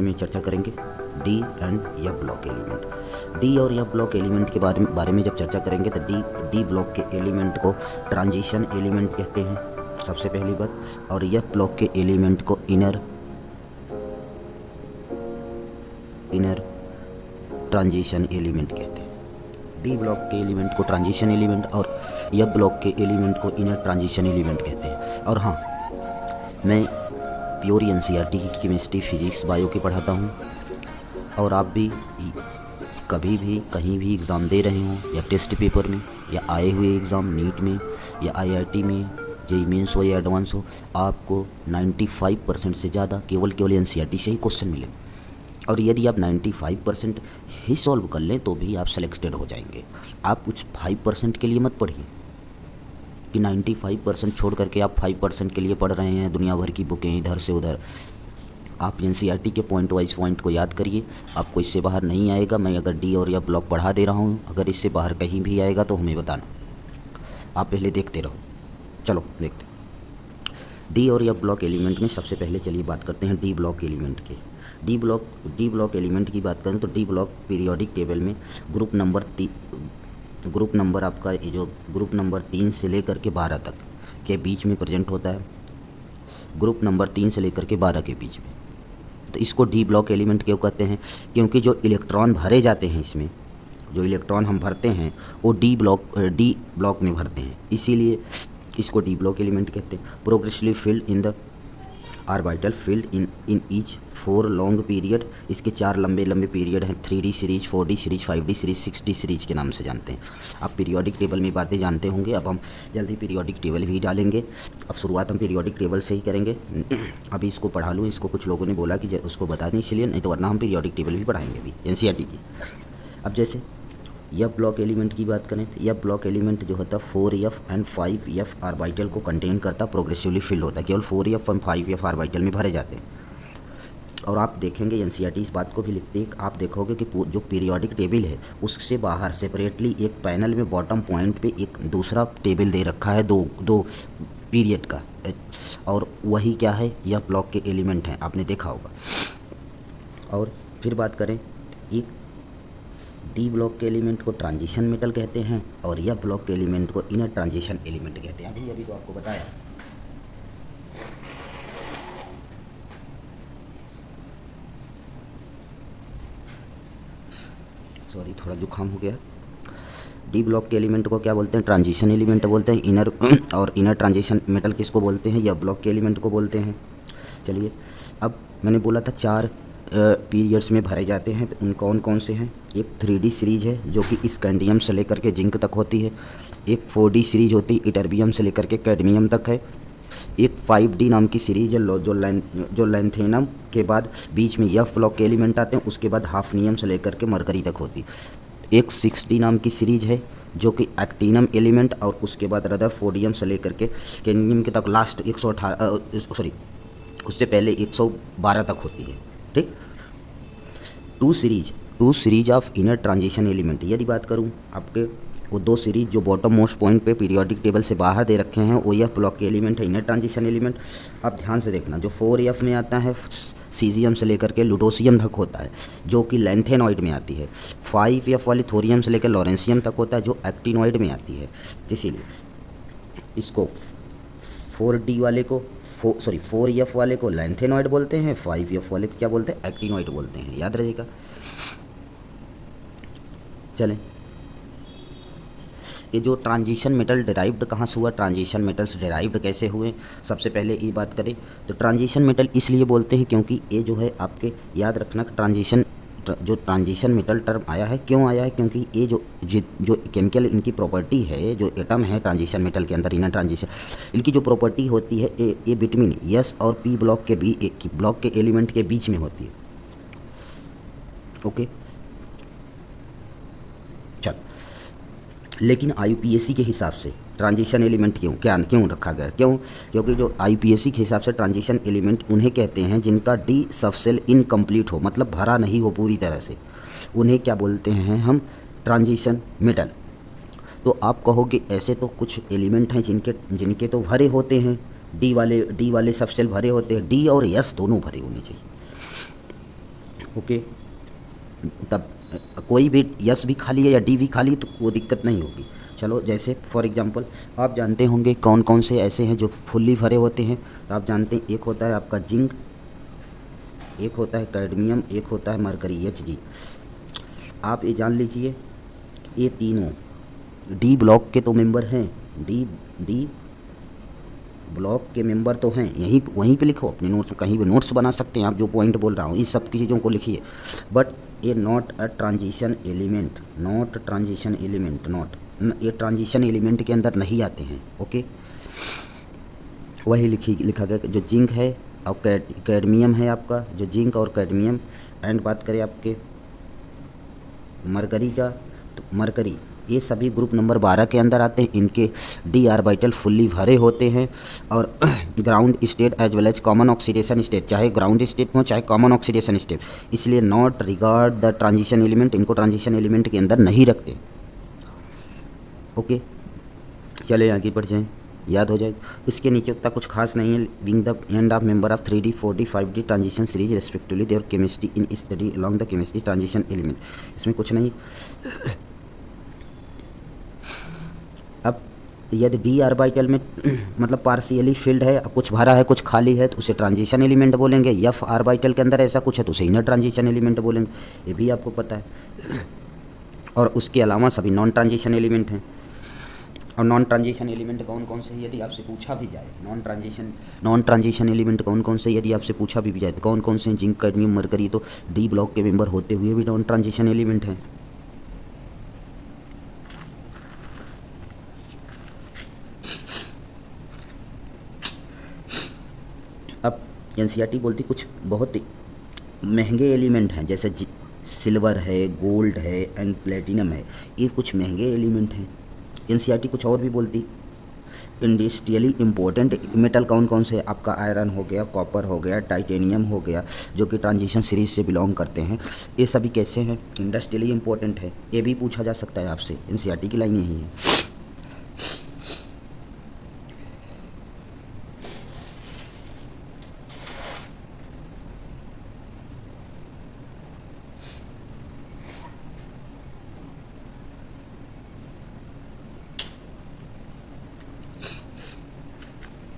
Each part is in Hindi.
में चर्चा करेंगे D and F block element. D और एफ ब्लॉक एलिमेंट के बारे में जब चर्चा करेंगे तो डी ब्लॉक के एलिमेंट को ट्रांजिशन एलिमेंट कहते हैं, सबसे पहली बात। और एफ ब्लॉक के एलिमेंट को इनर ट्रांजिशन एलिमेंट कहते हैं। डी ब्लॉक के एलिमेंट को ट्रांजिशन एलिमेंट और एफ ब्लॉक के एलिमेंट को इनर ट्रांजिशन एलिमेंट कहते हैं। और हाँ, मैं प्योर एनसीईआरटी की केमिस्ट्री, फिजिक्स, बायो की पढ़ाता हूँ। और आप भी कभी भी कहीं भी एग्ज़ाम दे रहे हों या टेस्ट पेपर में या आए हुए एग्ज़ाम नीट में या आईआईटी में, जेईई मेंस हो या एडवांस हो, आपको 95% से ज़्यादा केवल एनसीईआरटी से ही क्वेश्चन मिलेंगे। और यदि आप 95% ही सॉल्व कर लें तो भी आप सेलेक्टेड हो जाएंगे। आप कुछ 5% के लिए मत पढ़िए कि 95% छोड़ करके आप 5% के लिए पढ़ रहे हैं दुनिया भर की बुकें इधर से उधर। आप एनसीईआरटी के पॉइंट वाइज पॉइंट को याद करिए, आपको इससे बाहर नहीं आएगा। मैं अगर डी और एफ ब्लॉक पढ़ा दे रहा हूँ, अगर इससे बाहर कहीं भी आएगा तो हमें बताना, आप पहले देखते रहो। चलो देखते डी और एफ ब्लॉक एलिमेंट में। सबसे पहले चलिए बात करते हैं डी ब्लॉक एलिमेंट के। डी ब्लॉक एलिमेंट की बात करें तो डी ब्लॉक पीरियोडिक टेबल में ग्रुप नंबर आपका ये जो ग्रुप नंबर 3 से लेकर के 12 तक के बीच में प्रेजेंट होता है। ग्रुप नंबर 3 से लेकर के 12 के बीच में, तो इसको डी ब्लॉक एलिमेंट क्यों कहते हैं? क्योंकि जो इलेक्ट्रॉन भरे जाते हैं, इसमें जो इलेक्ट्रॉन हम भरते हैं वो डी ब्लॉक में भरते हैं, इसीलिए इसको डी ब्लॉक एलिमेंट कहते हैं। Progressively filled in the orbital field in each 4 long period. इसके 4 लंबे पीरियड हैं, 3D series, 4D series, 5D series, 6D series के नाम से जानते हैं। आप पीरियोडिक टेबल में बातें जानते होंगे, अब हम जल्दी पीरियोडिक टेबल भी डालेंगे। अब शुरुआत हम पीरियोडिक टेबल से ही करेंगे। अभी इसको पढ़ा लूँ, इसको कुछ लोगों ने बोला कि उसको बता दें, इसलिए नहीं तो वरना हम पीरियोडिक टेबल भी पढ़ाएंगे अभी एनसीईआरटी की। अब जैसे एफ ब्लॉक एलिमेंट की बात करें तो एफ ब्लॉक एलिमेंट जो होता है 4F एंड 5F ऑर्बिटल को कंटेन करता, प्रोग्रेसिवली फिल होता है। केवल 4F और 5F ऑर्बिटल में भरे जाते हैं। और आप देखेंगे एनसीईआरटी इस बात को भी लिखते हैं, आप देखोगे कि जो पीरियोडिक टेबल है उससे बाहर सेपरेटली एक पैनल में बॉटम पॉइंट पे एक दूसरा टेबल दे रखा है, दो पीरियड का, और वही क्या है, एफ ब्लॉक के एलिमेंट हैं, आपने देखा होगा। और फिर बात करें, एक डी ब्लॉक के एलिमेंट को ट्रांजिशन मेटल कहते हैं और एफ ब्लॉक के एलिमेंट को इनर ट्रांजिशन एलिमेंट कहते हैं। अभी तो आपको बताया। सॉरी, थोड़ा जुकाम हो गया। डी ब्लॉक के एलिमेंट को क्या बोलते हैं? ट्रांजिशन एलिमेंट बोलते हैं। इनर ट्रांजिशन मेटल किसको बोलते हैं? एफ ब्लॉक के एलिमेंट को बोलते हैं। चलिए, अब मैंने बोला था 4 पीरियड्स में भरे जाते हैं, तो उन कौन से हैं? एक 3D सीरीज है जो कि स्कैंडियम से लेकर के जिंक तक होती है। एक 4D सीरीज होती है, इटर्बियम से लेकर के कैडमियम तक है। एक 5D नाम की सीरीज है जो लैंथेनम के बाद बीच में एफ ब्लॉक के एलिमेंट आते हैं, उसके बाद हाफनियम से लेकर के मरकरी तक होती है। एक 6D नाम की सीरीज है जो कि एक्टिनम एलिमेंट, और उसके बाद रदरफोर्डियम से लेकर के कैडमियम के तक लास्ट 118 उससे पहले 112 तक होती है। ठीक, 2 series of inner transition element. यदि बात करूं आपके, वो 2 सीरीज जो बॉटम मोस्ट पॉइंट पे पीरियोडिक टेबल से बाहर दे रखे हैं वो एफ ब्लॉक के एलिमेंट है, इनर ट्रांजिशन एलिमेंट। अब ध्यान से देखना, जो 4F में आता है सीजियम से लेकर के लुडोसियम तक होता है जो कि लैंथेनॉइड में आती है। 5F वाली थोरियम से लेकर लॉरेंसियम तक होता है जो एक्टिनॉइड में आती है। इसीलिए इसको 4F वाले को लैंथेनॉइड बोलते हैं, 5F वाले को क्या बोलते हैं? एक्टिनॉइड बोलते हैं। याद रहिएगा। चलें, ये जो ट्रांजिशन मेटल डिराइव्ड कहाँ से हुआ, ट्रांजिशन मेटल्स डिराइव्ड कैसे हुए, सबसे पहले ये बात करें तो ट्रांजिशन मेटल इसलिए बोलते हैं क्योंकि ये जो है आपके याद रखना, ट्रांजिशन मेटल टर्म आया है, क्यों आया है? क्योंकि ये जो केमिकल इनकी प्रॉपर्टी है, जो एटम है ट्रांजिशन मेटल के अंदर, इनर ट्रांजिशन, इनकी जो प्रॉपर्टी होती है ये विटामिन एस और पी ब्लॉक के एलिमेंट के बीच में होती है। ओके, चल, लेकिन आईयूपीएसी के हिसाब से ट्रांजिशन एलिमेंट क्यों रखा गया? क्योंकि जो आईयूपीएसी के हिसाब से ट्रांजिशन एलिमेंट उन्हें कहते हैं जिनका डी सबसेल इनकम्प्लीट हो, मतलब भरा नहीं हो पूरी तरह से, उन्हें क्या बोलते हैं हम? Transition metal. तो आप कहोगे ऐसे तो कुछ एलिमेंट हैं जिनके तो भरे होते हैं, डी वाले सबसेल भरे होते हैं, डी और एस दोनों भरे होने चाहिए। ओके, तब कोई भी यस भी खाली है या डी भी खाली तो वो दिक्कत नहीं होगी। चलो, जैसे फॉर एग्जांपल आप जानते होंगे कौन कौन से ऐसे हैं जो फुल्ली भरे होते हैं। तो आप जानते हैं एक होता है आपका जिंक, एक होता है कैडमियम, एक होता है मरकरी Hg। आप ये जान लीजिए ये तीनों डी ब्लॉक के तो मेंबर हैं, डी ब्लॉक के मेंबर तो हैं। यहीं वहीं पे लिखो अपने नोट्स, कहीं भी नोट्स बना सकते हैं आप, जो पॉइंट बोल रहा हूँ इन सब की चीज़ों को लिखिए। बट ये not a transition element, not transition element, not, ये ट्रांजिशन एलिमेंट के अंदर नहीं आते हैं। ओके, वही लिखा गया जो जिंक है और कैडमियम है आपका, जो जिंक और कैडमियम। एंड बात करें आपके मरकरी का, तो मरकरी ये सभी ग्रुप नंबर 12 के अंदर आते हैं। इनके डी ऑर्बिटल फुल्ली भरे होते हैं और ground state as well as common oxidation state, चाहे ग्राउंड स्टेट हो चाहे कॉमन ऑक्सीडेशन स्टेट, इसलिए not regard the transition element, इनको ट्रांजिशन एलिमेंट के अंदर नहीं रखते। ओके, चले आगे बढ़ जाएँ, याद हो जाए। इसके नीचे उतना कुछ खास नहीं है। Being the end of member of 3D 4D 5D transition series respectively their chemistry in study along the chemistry transition element, इसमें कुछ नहीं। अब यदि डी ऑर्बिटल में मतलब पार्शियली फिल्ड है, कुछ भरा है कुछ खाली है, तो उसे ट्रांजिशन एलिमेंट बोलेंगे। एफ ऑर्बिटल के अंदर ऐसा कुछ है तो उसे इनर ट्रांजिशन एलिमेंट बोलेंगे, ये भी आपको पता है। और उसके अलावा सभी नॉन ट्रांजिशन एलिमेंट हैं। और नॉन ट्रांजिशन एलिमेंट कौन कौन से यदि आपसे पूछा भी जाए, नॉन ट्रांजिशन एलिमेंट कौन कौन से यदि आपसे पूछा भी जाए तो कौन कौन से, जिंक कैडमियम मरकरी, तो डी ब्लॉक के मेंबर होते हुए भी नॉन ट्रांजिशन एलिमेंट हैं। अब एनसीईआरटी बोलती कुछ बहुत महंगे एलिमेंट हैं, जैसे सिल्वर है, गोल्ड है एंड प्लेटिनम है, ये कुछ महंगे एलिमेंट हैं। एनसीईआरटी कुछ और भी बोलती, इंडस्ट्रियली इम्पोर्टेंट मेटल कौन कौन से, आपका आयरन हो गया, कॉपर हो गया, टाइटेनियम हो गया, जो कि ट्रांजिशन सीरीज से बिलोंग करते हैं। ये सभी कैसे हैं, इंडस्ट्रियली इम्पोर्टेंट है। ये भी पूछा जा सकता है आपसे, एनसीईआरटी की लाइन यही है।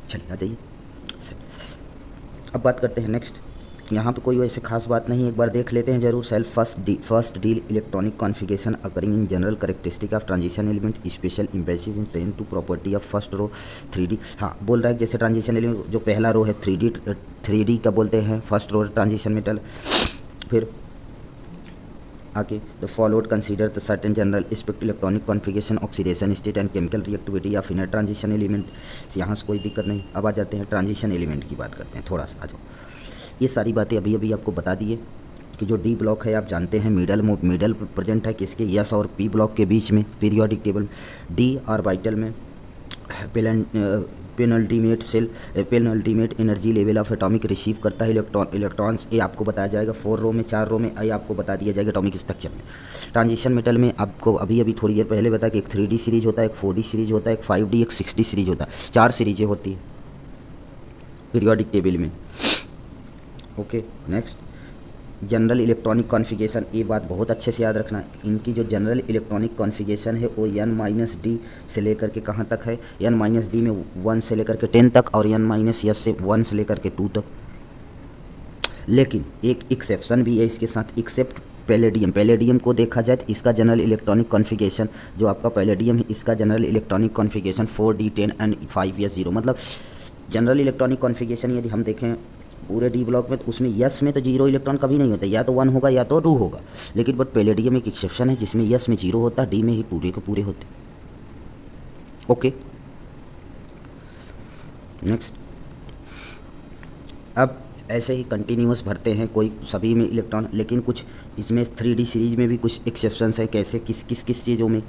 चलिए आ जाइए, अब बात करते हैं नेक्स्ट। यहाँ पे कोई वैसे खास बात नहीं है, एक बार देख लेते हैं जरूर। Self first deal electronic configuration occurring in general characteristic of transition element special emphasis in ten to property of first row 3D। हाँ, बोल रहा है जैसे ट्रांजिशन एलिमेंट जो पहला रो है 3D का बोलते हैं फर्स्ट रो ट्रांजिशन मेटल। फिर आगे the followed consider the certain general aspect electronic configuration oxidation state and chemical reactivity of inner transition element. यहाँ से कोई दिक्कत नहीं। अब आ जाते हैं ट्रांजिशन एलिमेंट की बात करते हैं थोड़ा सा। आ जाओ, ये सारी बातें अभी अभी आपको बता दिए कि जो डी ब्लॉक है आप जानते हैं मिडल प्रेजेंट है किसके, यस और पी ब्लॉक के बीच में पीरियोडिक टेबल। डी ऑर्बिटल में penultimate energy level of atomic receive करता है इलेक्ट्रॉन्स। ये आपको बताया जाएगा 4 रो में, 4 रो में, ये आपको बता दिया जाएगा एटॉमिक स्ट्रक्चर में। ट्रांजिशन मेटल में आपको अभी थोड़ी देर पहले बताया कि एक 3D सीरीज होता है, एक 4D सीरीज होता है, एक 5D, एक 6D सीरीज होता है। 4 सीरीजें होती है पीरियोडिक टेबल में। Okay, next general electronic configuration. ये बात बहुत अच्छे से याद रखना है, इनकी जो जनरल इलेक्ट्रॉनिक कॉन्फ़िगरेशन है वो n-d से लेकर के कहाँ तक है, n-d में 1 से लेकर के 10 तक और n-s से 1 से लेकर के 2 तक। लेकिन एक एक्सेप्शन भी है इसके साथ, एक्सेप्ट पैलेडियम को देखा जाए तो इसका जनरल इलेक्ट्रॉनिक कॉन्फ़िगरेशन जो आपका पैलेडियम है, इसका general electronic configuration 4d10 and 5s0। मतलब जनरल इलेक्ट्रॉनिक कॉन्फ़िगरेशन यदि हम देखें पूरे डी ब्लॉक में, तो उसमें यस में तो 0 इलेक्ट्रॉन कभी नहीं होता, या तो 1 होगा या तो 2 होगा। लेकिन बट पैलेडियम एक एक्सेप्शन है जिसमें यस में 0 होता, डी में ही पूरे के पूरे होते। Okay, next. अब ऐसे ही कंटिन्यूअस भरते हैं कोई सभी में इलेक्ट्रॉन, लेकिन कुछ इसमें 3D सीरीज में भी कुछ एक्सेप्शंस है। कैसे, किस चीज़ों में,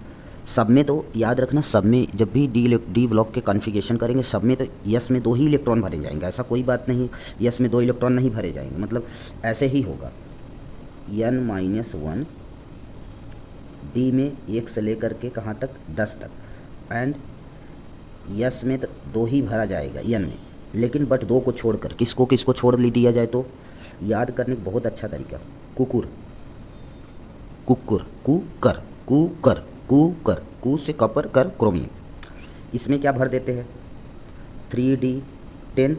सब में तो याद रखना, सब में जब भी डी ब्लॉक के कॉन्फ़िगरेशन करेंगे सब में तो यस में 2 ही इलेक्ट्रॉन भरे जाएंगे। ऐसा कोई बात नहीं यस में 2 इलेक्ट्रॉन नहीं भरे जाएंगे, मतलब ऐसे ही होगा। n-1 डी में 1 से लेकर के कहाँ तक, 10 तक। एंड यस में तो 2 ही भरा जाएगा n में, लेकिन बट 2 को छोड़कर किसको छोड़ ली दिया जाए, तो याद करने का बहुत अच्छा तरीका। कुकुर, कुकुर, कुकर, कुकर, कुकर, कु से कपर, कर क्रोमियम। इसमें क्या भर देते हैं? 3D10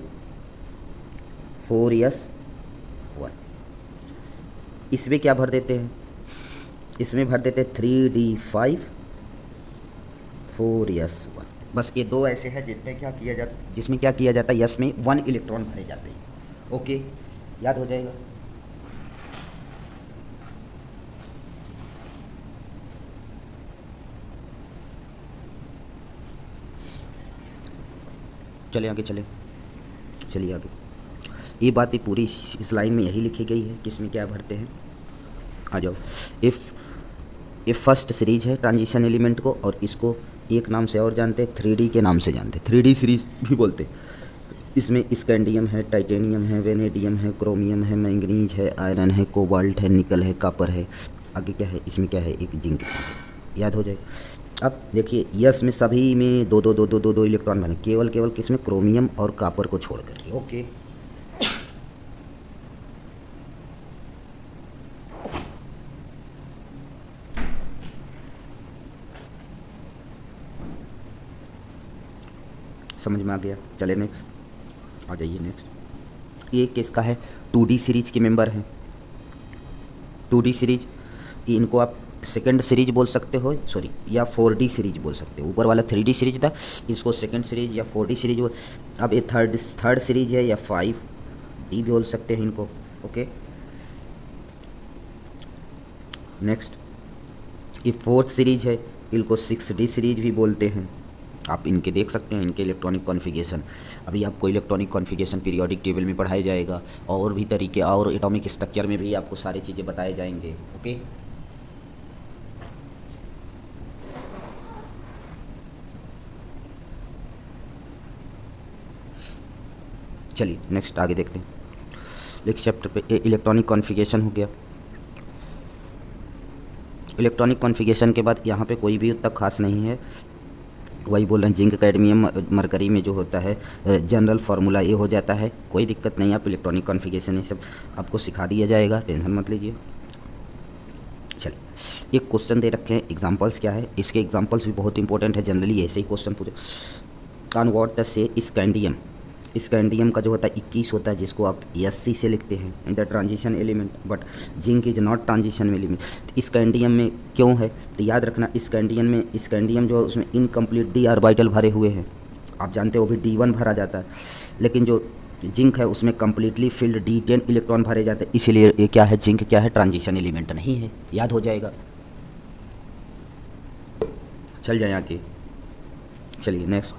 4s1। इसमें क्या भर देते हैं? इसमें भर देते हैं 3D5 4s1। बस ये दो ऐसे हैं जिसमें क्या किया जाता है, यस में 1 इलेक्ट्रॉन भरे जाते हैं। ओके, याद हो जाएगा। चले आगे, चलिए आगे। ये बात भी पूरी इस लाइन में यही लिखी गई है, किसमें क्या भरते हैं। आ जाओ। इफ़ फर्स्ट सीरीज है ट्रांजिशन एलिमेंट को, और इसको एक नाम से और जानते हैं, 3D के नाम से जानते हैं, 3D सीरीज भी बोलते हैं। इसमें स्कैंडियम है, टाइटेनियम है, वेनेडियम है, क्रोमियम है, मैंगनीज है, आयरन है, कोबाल्ट है, निकल है, कॉपर है। आगे क्या है? इसमें क्या है? एक जिंक है। याद हो जाए। अब देखिए, यस में सभी में दो दो दो दो दो दो इलेक्ट्रॉन बने, केवल किसमें? क्रोमियम और कॉपर को छोड़ करके। ओके, समझ में आ गया। चले नेक्स्ट, आ जाइए नेक्स्ट। ये किसका है? 2D सीरीज के मेंबर हैं। 2D सीरीज, इनको आप सेकंड सीरीज बोल सकते हो, सॉरी, या 4D सीरीज बोल सकते हो। ऊपर वाला 3D सीरीज था, इसको सेकंड सीरीज या 4D सीरीज बोल। अब ये थर्ड सीरीज है, या 5D बोल सकते हैं इनको। Okay, next. ये फोर्थ सीरीज है, इनको 6D सीरीज भी बोलते हैं। आप इनके देख सकते हैं, इनके इलेक्ट्रॉनिक कॉन्फ़िगरेशन। अभी आपको इलेक्ट्रॉनिक कॉन्फ़िगरेशन पीरियोडिक टेबल में पढ़ाए जाएगा, और भी तरीके, और एटॉमिक स्ट्रक्चर में भी आपको सारी चीज़ें बताए जाएंगे। ओके, चलिए नेक्स्ट आगे देखते हैं। नेक्स्ट चैप्टर पे इलेक्ट्रॉनिक कॉन्फ़िगरेशन हो गया। इलेक्ट्रॉनिक कॉन्फ़िगरेशन के बाद यहाँ पे कोई भी उतना खास नहीं है, वही बोल रहे हैं, जिंक, कैडमियम, मरकरी में जो होता है जनरल फार्मूला ये हो जाता है। कोई दिक्कत नहीं, आप इलेक्ट्रॉनिक कॉन्फ़िगरेशन ये सब आपको सिखा दिया जाएगा, टेंशन मत लीजिए। चलिए, एक क्वेश्चन दे रखे हैं, एग्जांपल्स क्या है, इसके एग्जांपल्स भी बहुत इंपॉर्टेंट है, जनरली ऐसे ही क्वेश्चन पूछे। कन्वर्ट द से स्कैंडियम का जो होता है 21 होता है, जिसको आप SC से लिखते हैं in the transition element, but zinc is not transition element. Scandium में क्यों है? तो याद रखना, स्कैंडियम जो है उसमें इनकम्प्लीट D ऑर्बिटल भरे हुए हैं। आप जानते हो, भी D1 भरा जाता है, लेकिन जो जिंक है उसमें कम्प्लीटली फिल्ड D10 इलेक्ट्रॉन भरे जाते हैं। इसीलिए ये क्या है? जिंक क्या है? ट्रांजिशन एलिमेंट नहीं है। याद हो जाएगा। चल जाए आगे, चलिए नेक्स्ट।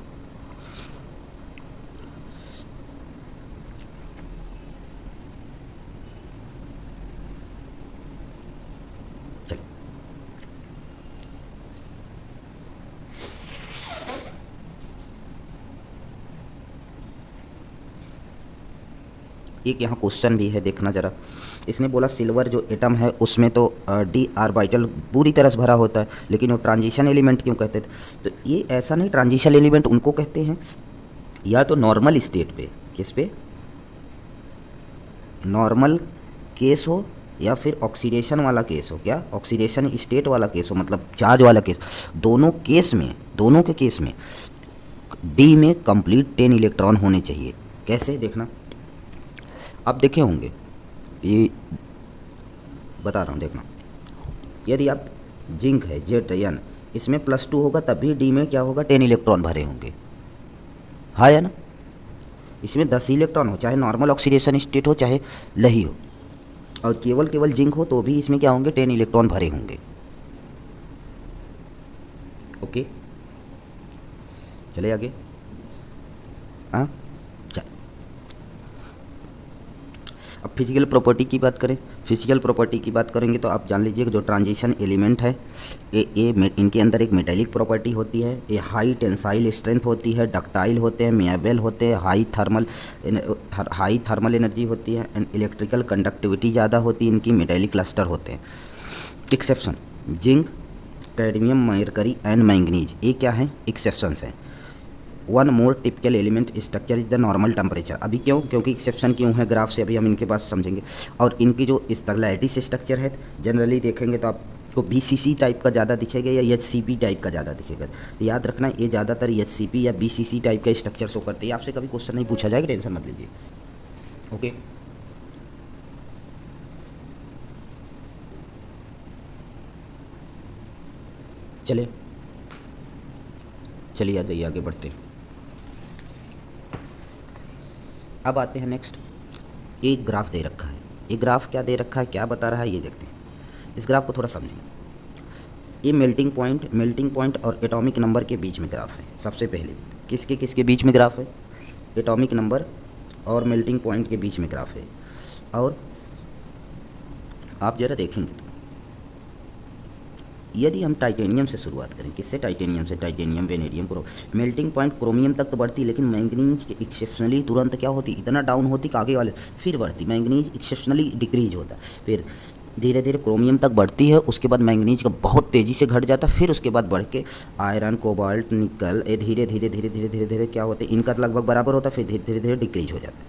एक यहाँ क्वेश्चन भी है, देखना ज़रा। इसने बोला सिल्वर जो एटम है उसमें तो D ऑर्बिटल पूरी तरह से भरा होता है, लेकिन वो ट्रांजिशन एलिमेंट क्यों कहते थे? तो ये ऐसा नहीं, ट्रांजिशन एलिमेंट उनको कहते हैं या तो नॉर्मल स्टेट पे, किस पे? नॉर्मल केस हो, या फिर ऑक्सीडेशन वाला केस हो। क्या? ऑक्सीडेशन स्टेट वाला केस हो, मतलब चार्ज वाला केस। दोनों के केस में D में कंप्लीट 10 इलेक्ट्रॉन होने चाहिए। कैसे? देखना, आप देखे होंगे, ये बता रहा हूँ, देखना। यदि आप जिंक है Zn, इसमें +2 होगा, तब भी D में क्या होगा? 10 इलेक्ट्रॉन भरे होंगे। हाँ या ना? इसमें 10 इलेक्ट्रॉन हो, चाहे नॉर्मल ऑक्सीडेशन स्टेट हो, चाहे लही हो, और केवल जिंक हो, तो भी इसमें क्या होंगे? 10 इलेक्ट्रॉन भरे होंगे। ओके, चले आगे। हाँ, अब फिजिकल प्रॉपर्टी की बात करें। फिजिकल प्रॉपर्टी की बात करेंगे तो आप जान लीजिए कि जो ट्रांजिशन एलिमेंट है, इनके अंदर एक मेटेलिक प्रॉपर्टी होती है, ये हाई टेंसाइल स्ट्रेंथ होती है, डक्टाइल होते हैं, मेबल होते हैं, हाई थर्मल एनर्जी होती है, एंड इलेक्ट्रिकल कंडक्टिविटी ज़्यादा होती है, इनकी मेटेलिक क्लस्टर होते हैं। Exception, zinc, cadmium, mercury and manganese, ये क्या है? एक्सेप्शंस हैं। One more typical element structure is the normal temperature. अभी क्यों, क्योंकि एक्सेप्शन क्यों है ग्राफ से अभी हम इनके पास समझेंगे। और इनकी जो स्टेलाइटिस स्ट्रक्चर है जनरली देखेंगे तो आपको BCC टाइप का ज़्यादा दिखेगा या HCP टाइप का ज़्यादा दिखेगा। तो याद रखना ये ज़्यादातर HCP या BCC टाइप का स्ट्रक्चर शो करते हैं। आपसे कभी क्वेश्चन नहीं पूछा जाएगा, टेंशन मत लीजिए। ओके, चलिए आ जाइए, आगे बढ़ते हैं। अब आते हैं नेक्स्ट, एक ग्राफ दे रखा है। ये ग्राफ क्या दे रखा है, क्या बता रहा है, ये देखते हैं। इस ग्राफ को थोड़ा समझेंगे। ये मेल्टिंग पॉइंट और एटॉमिक नंबर के बीच में ग्राफ है। सबसे पहले किसके बीच में ग्राफ है, एटॉमिक नंबर और मेल्टिंग पॉइंट के बीच में ग्राफ है। और आप ज़रा देखेंगे तो यदि हम टाइटेनियम से शुरुआत करें, किससे, टाइटेनियम से, titanium, vanadium, melting point chromium तक तो बढ़ती, लेकिन मैंगनीज एक्सेप्शनली तुरंत क्या होती, इतना डाउन होती कि आगे वाले फिर बढ़ती। मैंगनीज एक्सेप्शनली डिक्रीज होता, फिर धीरे धीरे क्रोमियम तक बढ़ती है, उसके बाद मैंगनीज का बहुत तेज़ी से घट जाता, फिर उसके बाद बढ़ के आयरन, कोबाल्ट, निकल, ये धीरे धीरे धीरे धीरे धीरे धीरे क्या होते हैं, इनका तो लगभग बराबर होता, फिर धीरे धीरे धीरे डिक्रीज हो जाता है।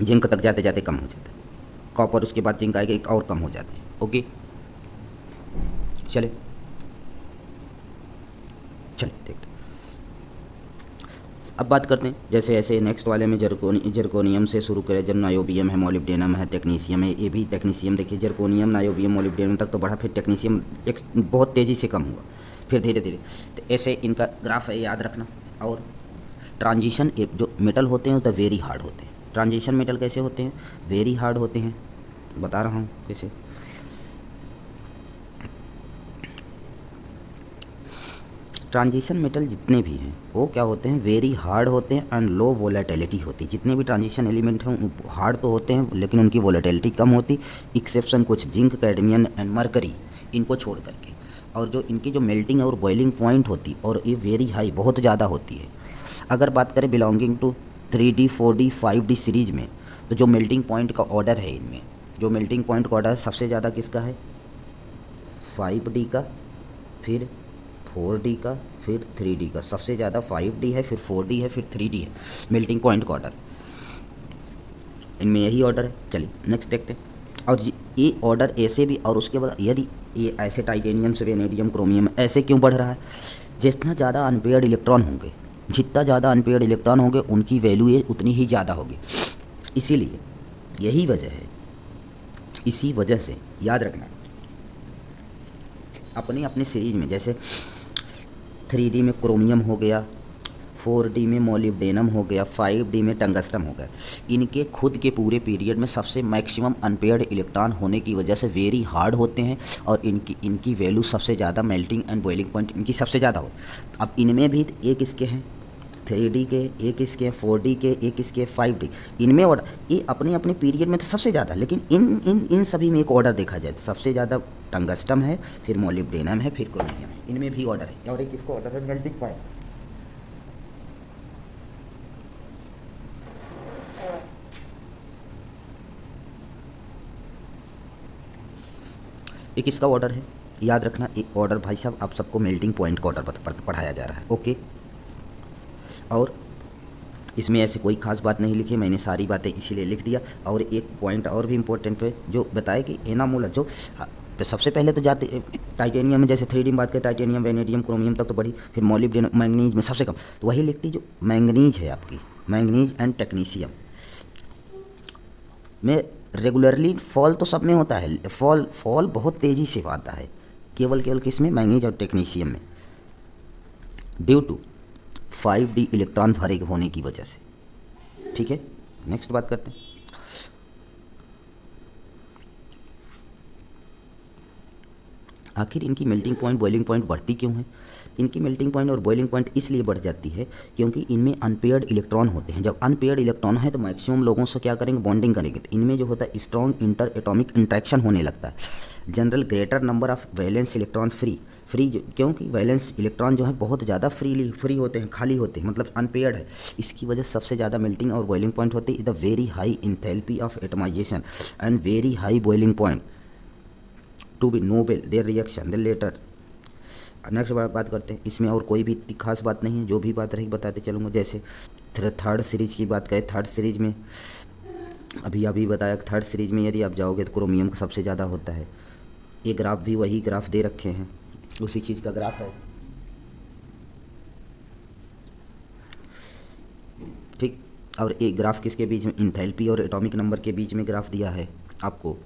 जिंक तक जाते जाते कम हो जाता है, कॉपर उसके बाद जिंक आएगा एक और कम हो जाते हैं। ओके, चले देखते हैं। अब बात करते हैं जैसे ऐसे नेक्स्ट वाले में जर्कोनियम से शुरू करें, जब नायोबियम है, मोलिब्डेनम है, टेक्नीशियम है। ये भी टेक्नीशियम देखिए, जर्कोनियम, नायोबियम, मोलिब्डेनम तक तो बढ़ा, फिर टेक्नीशियम एक बहुत तेज़ी से कम हुआ, फिर धीरे धीरे। तो ऐसे इनका ग्राफ है, याद रखना। और ट्रांजिशन जो मेटल होते हैं तो वेरी हार्ड होते हैं। ट्रांजिशन मेटल कैसे होते हैं, वेरी हार्ड होते हैं, बता रहा हूँ कैसे। ट्रांजिशन मेटल जितने भी हैं वो क्या होते हैं, वेरी हार्ड होते हैं एंड लो वोलेटिलिटी होती है। जितने भी ट्रांजिशन एलिमेंट हैं हार्ड तो होते हैं लेकिन उनकी वोलेटिलिटी कम होती, एक्सेप्शन कुछ जिंक, कैडमियम एंड मरकरी, इनको छोड़ करके। और जो इनकी जो मेल्टिंग और बॉइलिंग पॉइंट होती और ये वेरी हाई, बहुत ज़्यादा होती है। अगर बात करें belonging to 3D 4D 5D series में, तो जो मेल्टिंग पॉइंट का ऑर्डर है इनमें, जो मेल्टिंग पॉइंट का ऑर्डर सबसे ज़्यादा किसका है, 5D का, फिर 4D का, फिर 3D का। सबसे ज़्यादा 5D है, फिर 4D है, फिर 3D है मेल्टिंग पॉइंट का ऑर्डर। इनमें यही ऑर्डर है। चलिए नेक्स्ट देखते हैं। और ये ऑर्डर ऐसे भी, और उसके बाद यदि ये ऐसे टाइटेनियम से वेनेडियम, क्रोमियम ऐसे क्यों बढ़ रहा है, जितना ज़्यादा अनपेयर्ड इलेक्ट्रॉन होंगे, जितना ज़्यादा अनपेयर्ड इलेक्ट्रॉन होंगे उनकी वैल्यू ये उतनी ही ज़्यादा होगी। इसीलिए यही वजह है, इसी वजह से याद रखना अपने अपने सीरीज में, जैसे 3D में क्रोमियम हो गया, 4D में मोलिब्डेनम हो गया, 5D में टंगस्टन हो गया। इनके खुद के पूरे पीरियड में सबसे मैक्सिमम अनपेयर्ड इलेक्ट्रॉन होने की वजह से वेरी हार्ड होते हैं और इनकी वैल्यू सबसे ज़्यादा, मेल्टिंग एंड बॉइलिंग पॉइंट इनकी सबसे ज़्यादा हो। अब इनमें भी एक इसके हैं 3D के, एक इसके 4D के, एक इसके 5D। इनमें ऑर्डर ये अपने अपने पीरियड में तो सबसे ज़्यादा, लेकिन इन सभी में एक ऑर्डर देखा जाए तो सबसे ज़्यादा टंगस्टन है, फिर मोलिब्डेनम है, फिर क्रोमियम है। इनमें भी ऑर्डर है, और एक इसको ऑर्डर है मेल्टिंग पॉइंट। एक इसका ऑर्डर है, याद रखना। एक ऑर्डर भाई साहब आप सबको मेल्टिंग पॉइंट का ऑर्डर पढ़ाया जा रहा है। ओके, और इसमें ऐसे कोई खास बात नहीं लिखी, मैंने सारी बातें इसीलिए लिख दिया। और एक पॉइंट और भी इम्पोर्टेंट है जो बताए कि एनामोलर जो तो सबसे पहले तो जाते टाइटेनियम में, जैसे 3D में बात करें, टाइटेनियम, वेनेडियम, क्रोमियम तक तो बढ़ी, फिर मोलिब्डेनम, मैंगनीज में सबसे कम, तो वही लिखती जो मैंगनीज है आपकी, मैंगनीज एंड टेक्नीशियम में रेगुलरली फॉल तो सब में होता है, फॉल बहुत तेज़ी से आता है, केवल किस में, मैंगनीज और टेक्नीशियम में, ड्यू टू 5D इलेक्ट्रॉन भरे होने की वजह से। ठीक है, नेक्स्ट बात करते हैं। आखिर इनकी मेल्टिंग पॉइंट, बॉइलिंग पॉइंट बढ़ती क्यों है? इनकी मेल्टिंग पॉइंट और बॉइलिंग पॉइंट इसलिए बढ़ जाती है क्योंकि इनमें अनपेयर्ड इलेक्ट्रॉन होते हैं। जब अनपेयर्ड इलेक्ट्रॉन है तो मैक्सिमम लोगों से क्या करेंगे, बॉन्डिंग करेंगे, तो इनमें जो होता है स्ट्रॉन्ग इंटर एटॉमिक इंट्रैक्शन होने लगता है। General greater number of valence electron free क्योंकि वैलेंस इलेक्ट्रॉन जो है बहुत ज़्यादा फ्री होते हैं, खाली होते हैं, मतलब अनपेयर्ड है। इसकी वजह से सबसे ज़्यादा मेल्टिंग और बॉइलिंग पॉइंट होती है। The very high enthalpy of atomisation and very high boiling point to be noble their reaction then later next बात करते हैं, इसमें और कोई भी इतनी खास बात नहीं है, जो भी बात रही बताते चलूँगा। जैसे थर्ड सीरीज की बात करें, थर्ड सीरीज में अभी बताया, थर्ड सीरीज में यदि आप जाओगे तो क्रोमियम का सबसे ज़्यादा होता है। ये ग्राफ भी वही ग्राफ दे रखे हैं, उसी चीज़ का ग्राफ है, ठीक। और एक ग्राफ किसके बीच में, इंथैल्पी और एटॉमिक नंबर के बीच में ग्राफ दिया है आपको।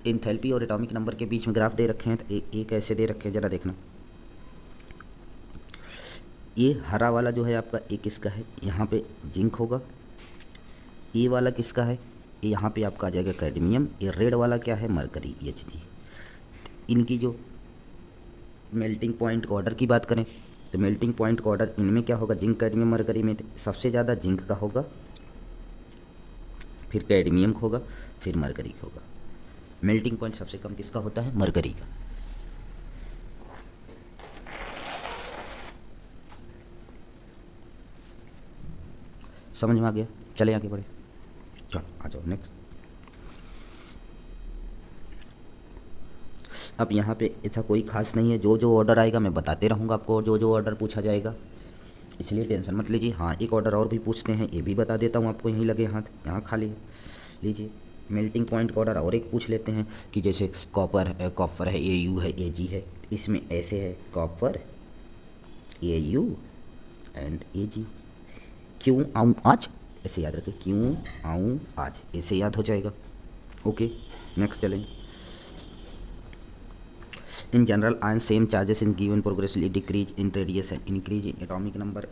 इंथैल्पी और एटॉमिक नंबर के बीच में ग्राफ दे रखे हैं, तो एक ऐसे दे रखे हैं, ज़रा देखना। ये हरा वाला जो है आपका, एक किसका है, यहाँ पे जिंक होगा। ये वाला किसका है, ये यहाँ पे आपका आ जाएगा कैडमियम। ये रेड वाला क्या है, मरकरी, Hg। इनकी जो मेल्टिंग पॉइंट का ऑर्डर की बात करें तो मेल्टिंग पॉइंट का ऑर्डर इनमें क्या होगा, जिंक कैडमियम मरकरी में सबसे ज़्यादा जिंक का होगा, फिर कैडमियम का होगा, फिर मरकरी का होगा। मेल्टिंग पॉइंट सबसे कम किसका होता है, मरकरी का। समझ में आ गया, चले आगे बढ़े, चलो आ जाओ नेक्स्ट। अब यहाँ पे ऐसा कोई खास नहीं है, जो जो ऑर्डर आएगा मैं बताते रहूँगा आपको, जो जो ऑर्डर पूछा जाएगा, इसलिए टेंशन मत लीजिए। हाँ, एक ऑर्डर और भी पूछते हैं, ये भी बता देता हूँ आपको, यहीं लगे हाथ, यहाँ खाली लीजिए। मेल्टिंग पॉइंट का ऑर्डर और एक पूछ लेते हैं कि जैसे कॉपर है, Au है, Ag है, इसमें ऐसे है कॉपर Au एंड Ag। क्यों आऊँ आज, ऐसे याद रखें, क्यों आऊँ आज, ऐसे याद हो जाएगा। ओके, नेक्स्ट चलें। In general ion same charges in given progressively decrease in radius and increase in atomic number.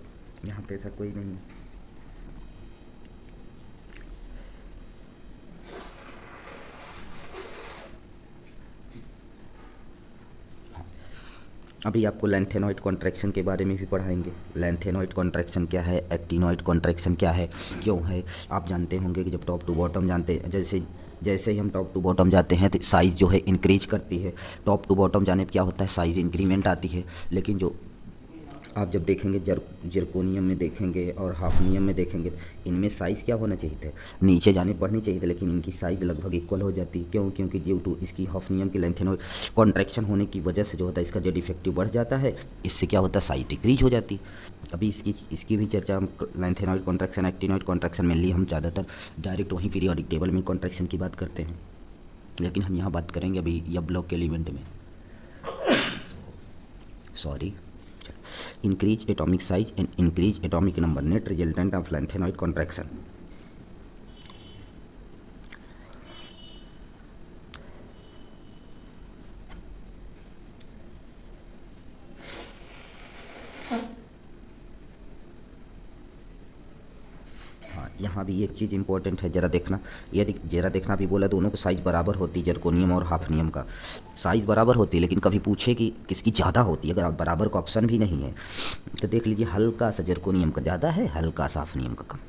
यहाँ पे ऐसा कोई नहीं है। अभी आपको लैंथेनॉइड कॉन्ट्रैक्शन के बारे में भी पढ़ाएंगे। लैंथेनॉइड कॉन्ट्रैक्शन क्या है, एक्टिनॉइड कॉन्ट्रैक्शन क्या है, क्यों है। आप जानते होंगे कि जब टॉप टू बॉटम जानते, जैसे ही हम टॉप टू बॉटम जाते हैं तो साइज़ जो है इंक्रीज करती है। टॉप टू बॉटम जाने पर क्या होता है, साइज़ इंक्रीमेंट आती है। लेकिन जो आप जब देखेंगे जर्कोनियम में देखेंगे और हाफनियम में देखेंगे, इनमें साइज़ क्या होना चाहिए था, नीचे जाने बढ़नी चाहिए थी, लेकिन इनकी साइज़ लगभग इक्वल हो जाती है। क्यों, क्योंकि ड्यू टू इसकी हाफनियम की लैंथेनॉइड कॉन्ट्रैक्शन होने की वजह से जो होता है, इसका जेड इफेक्टिव बढ़ जाता है, इससे क्या होता है, साइज़ डिक्रीज हो जाती है। अभी इसकी भी चर्चा हम लैंथेनॉइड कॉन्ट्रैक्शन, एक्टिनॉइड कॉन्ट्रैक्शन में ली, हम ज़्यादातर डायरेक्ट वहीं पीरियोडिक टेबल में कॉन्ट्रैक्शन की बात करते हैं, लेकिन हम यहाँ बात करेंगे अभी या ब्लॉक के एलिमेंट में, sorry. increase atomic size and increase atomic number, net resultant of lanthanide contraction। हाँ, यहाँ भी एक चीज़ इंपॉर्टेंट है, ज़रा देखना। यदि ज़रा देखना भी बोला, दोनों को साइज़ बराबर होती है, जर्कोनियम और हाफनियम का साइज़ बराबर होती है, लेकिन कभी पूछे कि किसकी ज़्यादा होती है, अगर आप बराबर का ऑप्शन भी नहीं है तो देख लीजिए, हल्का सा जर्कोनियम का ज़्यादा है, हल्का सा हाफनियम का कम।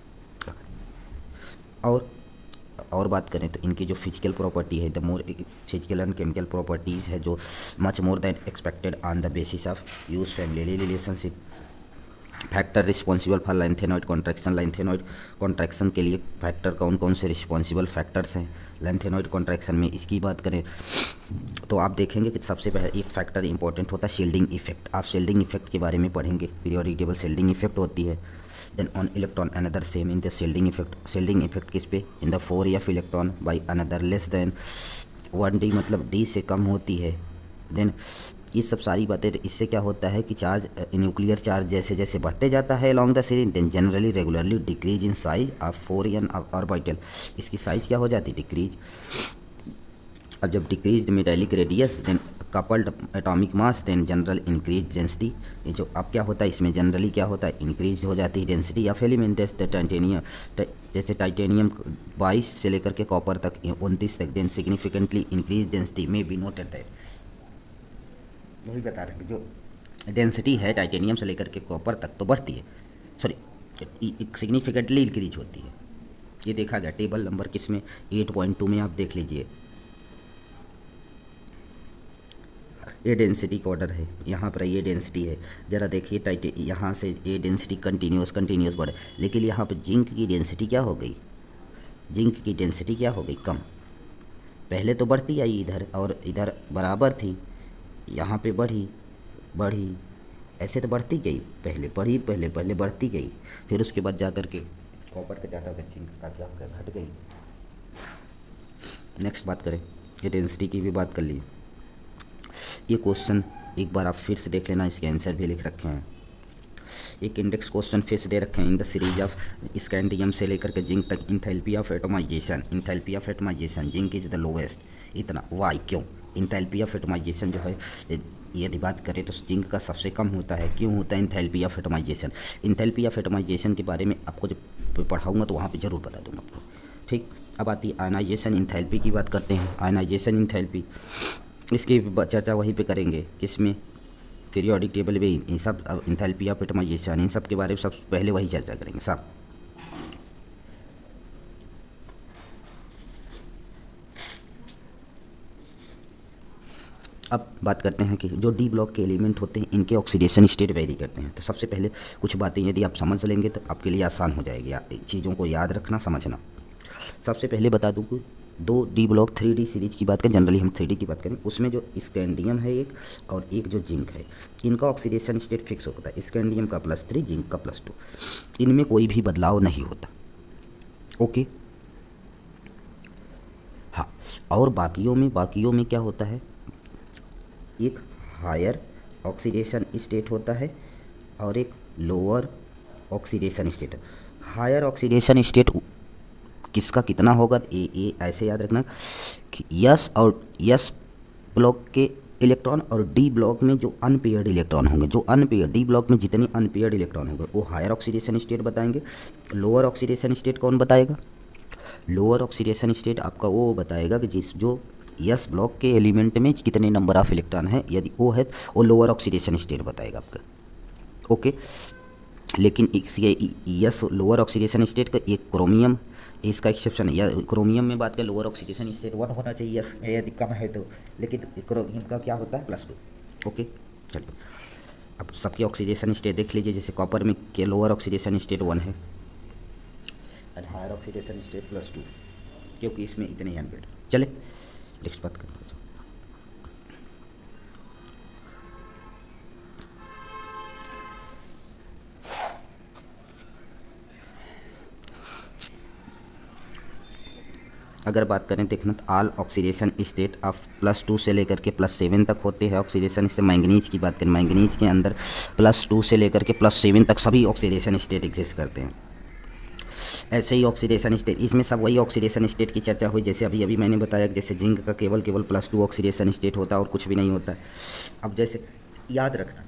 और बात करें तो इनकी जो फिजिकल प्रॉपर्टी है, the more physical and chemical properties है, जो much more than expected on the basis of use family relationship. Factor responsible for lanthanoid contraction, lanthanoid contraction के लिए फैक्टर कौन कौन से रिस्पॉन्सिबल फैक्टर्स हैं लैंथेनॉइड कॉन्ट्रैक्शन में, इसकी बात करें तो आप देखेंगे कि सबसे पहले एक फैक्टर इंपॉर्टेंट होता है शील्डिंग इफेक्ट। आप शील्डिंग इफेक्ट के बारे में पढ़ेंगे, पीरियोडिक टेबल शील्डिंग इफेक्ट होती है। Then on electron another same in the shielding effect किस पे, in the 4f electron by another less than 1d, मतलब d से कम होती है। देन ये सब सारी बातें, इससे क्या होता है कि चार्ज, न्यूक्लियर चार्ज जैसे जैसे बढ़ते जाता है along the series, then generally regularly decrease in size of 4n orbital, इसकी साइज क्या हो जाती है, डिक्रीज। अब जब decrease metallic radius, then coupled atomic mass, then general increase density. ये जो अब क्या होता है, इसमें जनरली क्या होता है, इंक्रीज हो जाती है डेंसिटी ऑफ एलिमेंट, टाइटेनियम, जैसे टाइटेनियम 22 से लेकर के कॉपर तक 29 तक, देन सिग्निफिकेंटली इंक्रीज डेंसिटी में बी नोटेड दैट। वही बता रहे हैं, जो डेंसिटी है टाइटेनियम से लेकर के कॉपर तक तो बढ़ती है, सॉरी सिग्निफिकेंटली इंक्रीज होती है। ये देखा गया टेबल नंबर किस में, 8.2 में आप देख लीजिए, ये डेंसिटी का ऑर्डर है, यहाँ पर ये डेंसिटी है। ज़रा देखिए यहाँ से ये डेंसिटी कंटिन्यूस बढ़े, लेकिन यहाँ पर जिंक की डेंसिटी क्या हो गई, जिंक की डेंसिटी क्या हो गई, कम। पहले तो बढ़ती आई इधर और इधर बराबर थी, यहाँ पे बढ़ी, बढ़ी, ऐसे तो बढ़ती गई, पहले बढ़ी, पहले पहले बढ़ती गई, फिर उसके बाद जा कर के कॉपर के डाटा का जिंक का क्या हो गया, घट गई। नेक्स्ट बात करें, इंटेंसिटी की भी बात कर ली। ये क्वेश्चन एक बार आप फिर से देख लेना, इसके आंसर भी लिख रखे हैं। एक इंडेक्स क्वेश्चन फिर से दे रखे हैं, in the series of scandium से लेकर के जिंक तक enthalpy of atomisation zinc is the lowest, इतना वाई क्यों। इंथैल्पी ऑफ एटमाइजेशन जो है, यदि बात करें तो जिंक का सबसे कम होता है। क्यों होता है enthalpy of atomisation? Enthalpy of atomisation के बारे में आपको जब पढ़ाऊँगा तो वहाँ पर ज़रूर बता दूँगा आपको, ठीक। अब आती है आयनाइजेशन इंथैल्पी की बात करते हैं। आयनाइजेशन इंथैल्पी, इसकी चर्चा वहीं पे करेंगे, किसमें, पीरियोडिक टेबल में। इन सब इंथैल्पी ऑफ एटमाइजेशन, इन सब के बारे में सब पहले वही चर्चा करेंगे सब। अब बात करते हैं कि जो डी ब्लॉक के एलिमेंट होते हैं इनके ऑक्सीडेशन स्टेट वेरी करते हैं। तो सबसे पहले कुछ बातें यदि आप समझ लेंगे तो आपके लिए आसान हो जाएगी चीज़ों को याद रखना, समझना। सबसे पहले बता दूं कि दो डी ब्लॉक 3D सीरीज की बात करें, जनरली हम 3D की बात करें, उसमें जो स्कैंडियम है एक और एक जो जिंक है, इनका ऑक्सीडेशन स्टेट फिक्स होता है। स्कैंडियम का +3, जिंक का +2, इनमें कोई भी बदलाव नहीं होता। ओके, हाँ। और बाकियों में क्या होता है, एक हायर ऑक्सीडेशन स्टेट होता है और एक lower oxidation state. Higher oxidation state किसका कितना होगा, ए ऐसे याद रखना कि यस ब्लॉक के इलेक्ट्रॉन और डी ब्लॉक में जो अनपेयर्ड इलेक्ट्रॉन होंगे, जो अनपेयर्ड डी ब्लॉक में जितने अनपेयर्ड इलेक्ट्रॉन होंगे वो हायर ऑक्सीडेशन स्टेट बताएंगे। लोअर ऑक्सीडेशन स्टेट कौन बताएगा? लोअर ऑक्सीडेशन स्टेट आपका वो बताएगा कि जो यस ब्लॉक के एलिमेंट में कितने नंबर ऑफ इलेक्ट्रॉन है, यदि वो है वो लोअर ऑक्सीडेशन स्टेट बताएगा आपका। ओके, लेकिन यस लोअर ऑक्सीडेशन स्टेट का एक क्रोमियम, इसका एक्सेप्शन है। या क्रोमियम में बात करें लोअर ऑक्सीडेशन स्टेट 1 होना चाहिए यदि कम है तो, लेकिन क्रोमियम का क्या होता है +2। ओके, चलिए अब सबके ऑक्सीडेशन स्टेट देख लीजिए। जैसे कॉपर में के लोअर ऑक्सीडेशन स्टेट 1 है और हायर ऑक्सीडेशन स्टेट +2, क्योंकि इसमें इतने ही अनपेयर्ड। चले नेक्स्ट बात करते हैं। अगर बात करें देखना तो ऑल ऑक्सीडेशन स्टेट ऑफ +2 से लेकर के +7 तक होते हैं ऑक्सीडेशन। इससे मैंगनीज की बात करें, मैंगनीज के अंदर +2 से लेकर के +7 तक सभी ऑक्सीडेशन स्टेट एग्जिस्ट करते हैं। ऐसे ही ऑक्सीडेशन स्टेट, इसमें सब वही ऑक्सीडेशन स्टेट की चर्चा हुई जैसे अभी अभी मैंने बताया कि जैसे जिंक का केवल +2 ऑक्सीडेशन स्टेट होता है और कुछ भी नहीं होता है। अब जैसे याद रखना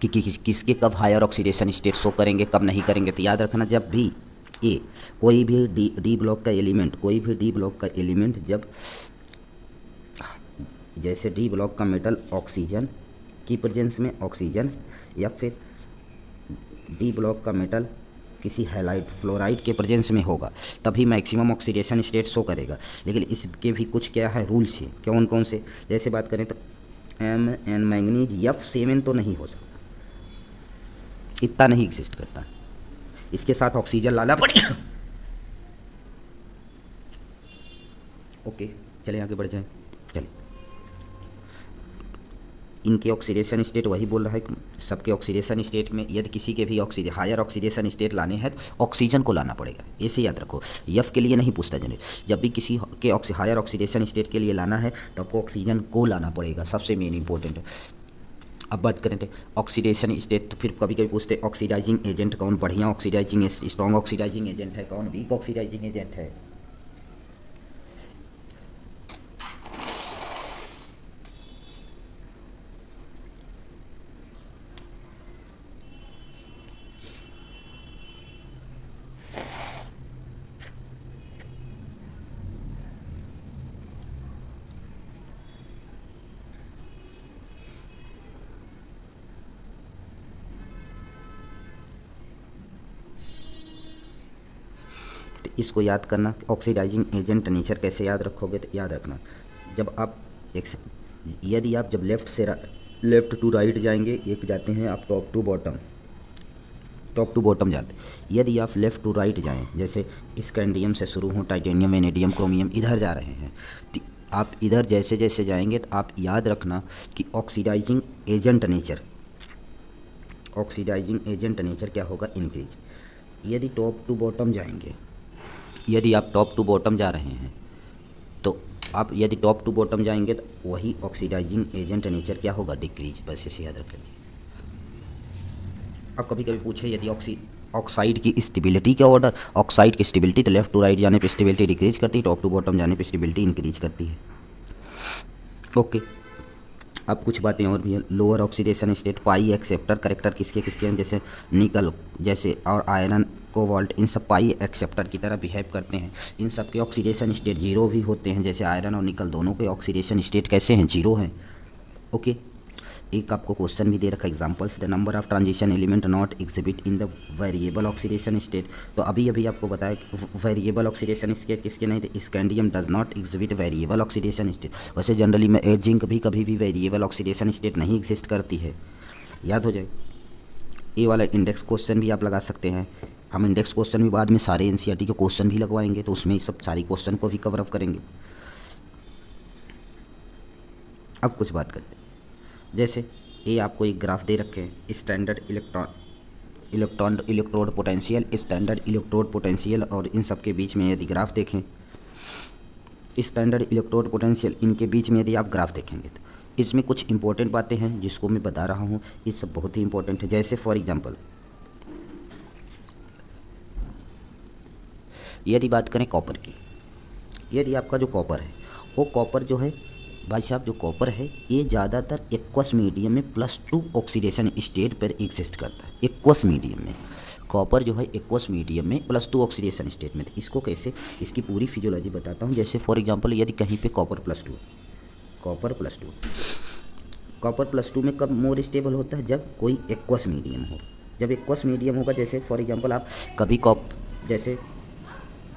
कि किसके कब हायर ऑक्सीडेशन स्टेट शो करेंगे, कब नहीं करेंगे। तो याद रखना जब भी कोई भी डी ब्लॉक का एलिमेंट जब जैसे डी ब्लॉक का मेटल ऑक्सीजन की प्रेजेंस में ऑक्सीजन, या फिर डी ब्लॉक का मेटल किसी हैलाइड फ्लोराइड के प्रेजेंस में होगा, तभी मैक्सिमम ऑक्सीडेशन स्टेट शो करेगा। लेकिन इसके भी कुछ क्या है रूल्स है, कौन कौन से, जैसे बात करें तो Mn मैंगनीज F7 तो नहीं हो सकता, इतना नहीं एग्जिस्ट करता, इसके साथ ऑक्सीजन लाना पड़ेगा। ओके, चलिए आगे बढ़ जाएं। चलिए, इनके ऑक्सीडेशन स्टेट वही बोल रहा है कि सबके ऑक्सीडेशन स्टेट में यदि किसी के भी हायर ऑक्सीडेशन स्टेट लाने हैं तो ऑक्सीजन को लाना पड़ेगा। ऐसे याद रखो, यफ के लिए नहीं पूछता जनरल, जब भी किसी के हायर ऑक्सीडेशन स्टेट के लिए लाना है तो आपको ऑक्सीजन को लाना पड़ेगा, सबसे मेन इंपॉर्टेंट है। अब बात करें ऑक्सीडेशन स्टेट, तो फिर कभी कभी पूछते ऑक्सीडाइजिंग एजेंट कौन बढ़िया ऑक्सीडाइजिंग स्ट्रॉन्ग ऑक्सीडाइजिंग एजेंट है, कौन वीक ऑक्सीडाइजिंग एजेंट है। इसको याद करना, ऑक्सीडाइजिंग एजेंट नेचर कैसे याद रखोगे, तो याद रखना जब आप यदि आप जब लेफ़्ट टू राइट जाएंगे, एक जाते हैं आप टॉप टू बॉटम जाते हैं। यदि आप लेफ़्ट टू राइट जाएं, जैसे स्कैंडियम से शुरू हो, टाइटेनियम, वेनेडियम, क्रोमियम इधर जा रहे हैं, आप इधर जैसे जैसे जाएंगे तो आप याद रखना कि ऑक्सीडाइजिंग एजेंट नेचर क्या होगा, इंक्रीज। यदि टॉप टू बॉटम जाएंगे, यदि आप टॉप टू बॉटम जा रहे हैं तो आप यदि टॉप टू बॉटम जाएंगे तो वही ऑक्सीडाइजिंग एजेंट नेचर क्या होगा, डिक्रीज। बस इसे याद रख लीजिए। अब कभी कभी पूछे यदि ऑक्साइड की स्टेबिलिटी का ऑर्डर, ऑक्साइड की स्टेबिलिटी तो लेफ्ट टू राइट जाने पे स्टेबिलिटी डिक्रीज करती है, टॉप टू बॉटम जाने पे स्टेबिलिटी इंक्रीज करती है। ओके, अब कुछ बातें और भी हैं। लोअर ऑक्सीडेशन स्टेट, पाई एक्सेप्टर करेक्टर किसके किसके हैं, जैसे निकल जैसे और आयरन कोबाल्ट, इन सब पाई एक्सेप्टर की तरह बिहेव करते हैं। इन सब के ऑक्सीडेशन स्टेट जीरो भी होते हैं, जैसे आयरन और निकल दोनों के ऑक्सीडेशन स्टेट कैसे हैं, जीरो हैं। ओके, एक आपको क्वेश्चन भी दे रखा examples, the number of transition element not exhibit in the variable oxidation state. तो अभी अभी आपको बताया वेरिएबल ऑक्सीडेशन स्टेट किसके नहीं थे, scandium does not exhibit variable oxidation state. वैसे जनरली में जिंक भी कभी भी वेरिएबल ऑक्सीडेशन स्टेट नहीं एग्जिस्ट करती है, याद हो जाए। ये वाला इंडेक्स क्वेश्चन भी आप लगा सकते हैं। हम इंडेक्स क्वेश्चन भी बाद में सारे एनसीईआरटी के क्वेश्चन भी लगवाएंगे, तो उसमें सब सारी क्वेश्चन को भी कवर अप करेंगे। अब कुछ बात करते हैं, जैसे ये आपको एक ग्राफ दे रखे हैं, standard electrode potential, standard electrode potential, और इन सब के बीच में यदि ग्राफ देखें, स्टैंडर्ड इलेक्ट्रोड पोटेंशियल, इनके बीच में यदि आप ग्राफ देखेंगे तो इसमें कुछ इंपॉर्टेंट बातें हैं जिसको मैं बता रहा हूँ, ये सब बहुत ही इंपॉर्टेंट है। जैसे फॉर एग्जांपल यदि बात करें कॉपर की, यदि आपका जो कॉपर है वो कॉपर जो है भाई साहब, जो कॉपर है ये ज़्यादातर एक्वस मीडियम में +2 ऑक्सीडेशन स्टेट पर एग्जिस्ट करता है। एक्वस मीडियम में कॉपर जो है एक्वस मीडियम में +2 ऑक्सीडेशन स्टेट में। इसको कैसे, इसकी पूरी फिजियोलॉजी बताता हूँ। जैसे फॉर एग्जांपल यदि कहीं पे कॉपर +2 में कब मोर स्टेबल होता है, जब कोई एक्वस मीडियम हो। जब एक्वस मीडियम होगा, जैसे फॉर एग्जांपल आप कभी जैसे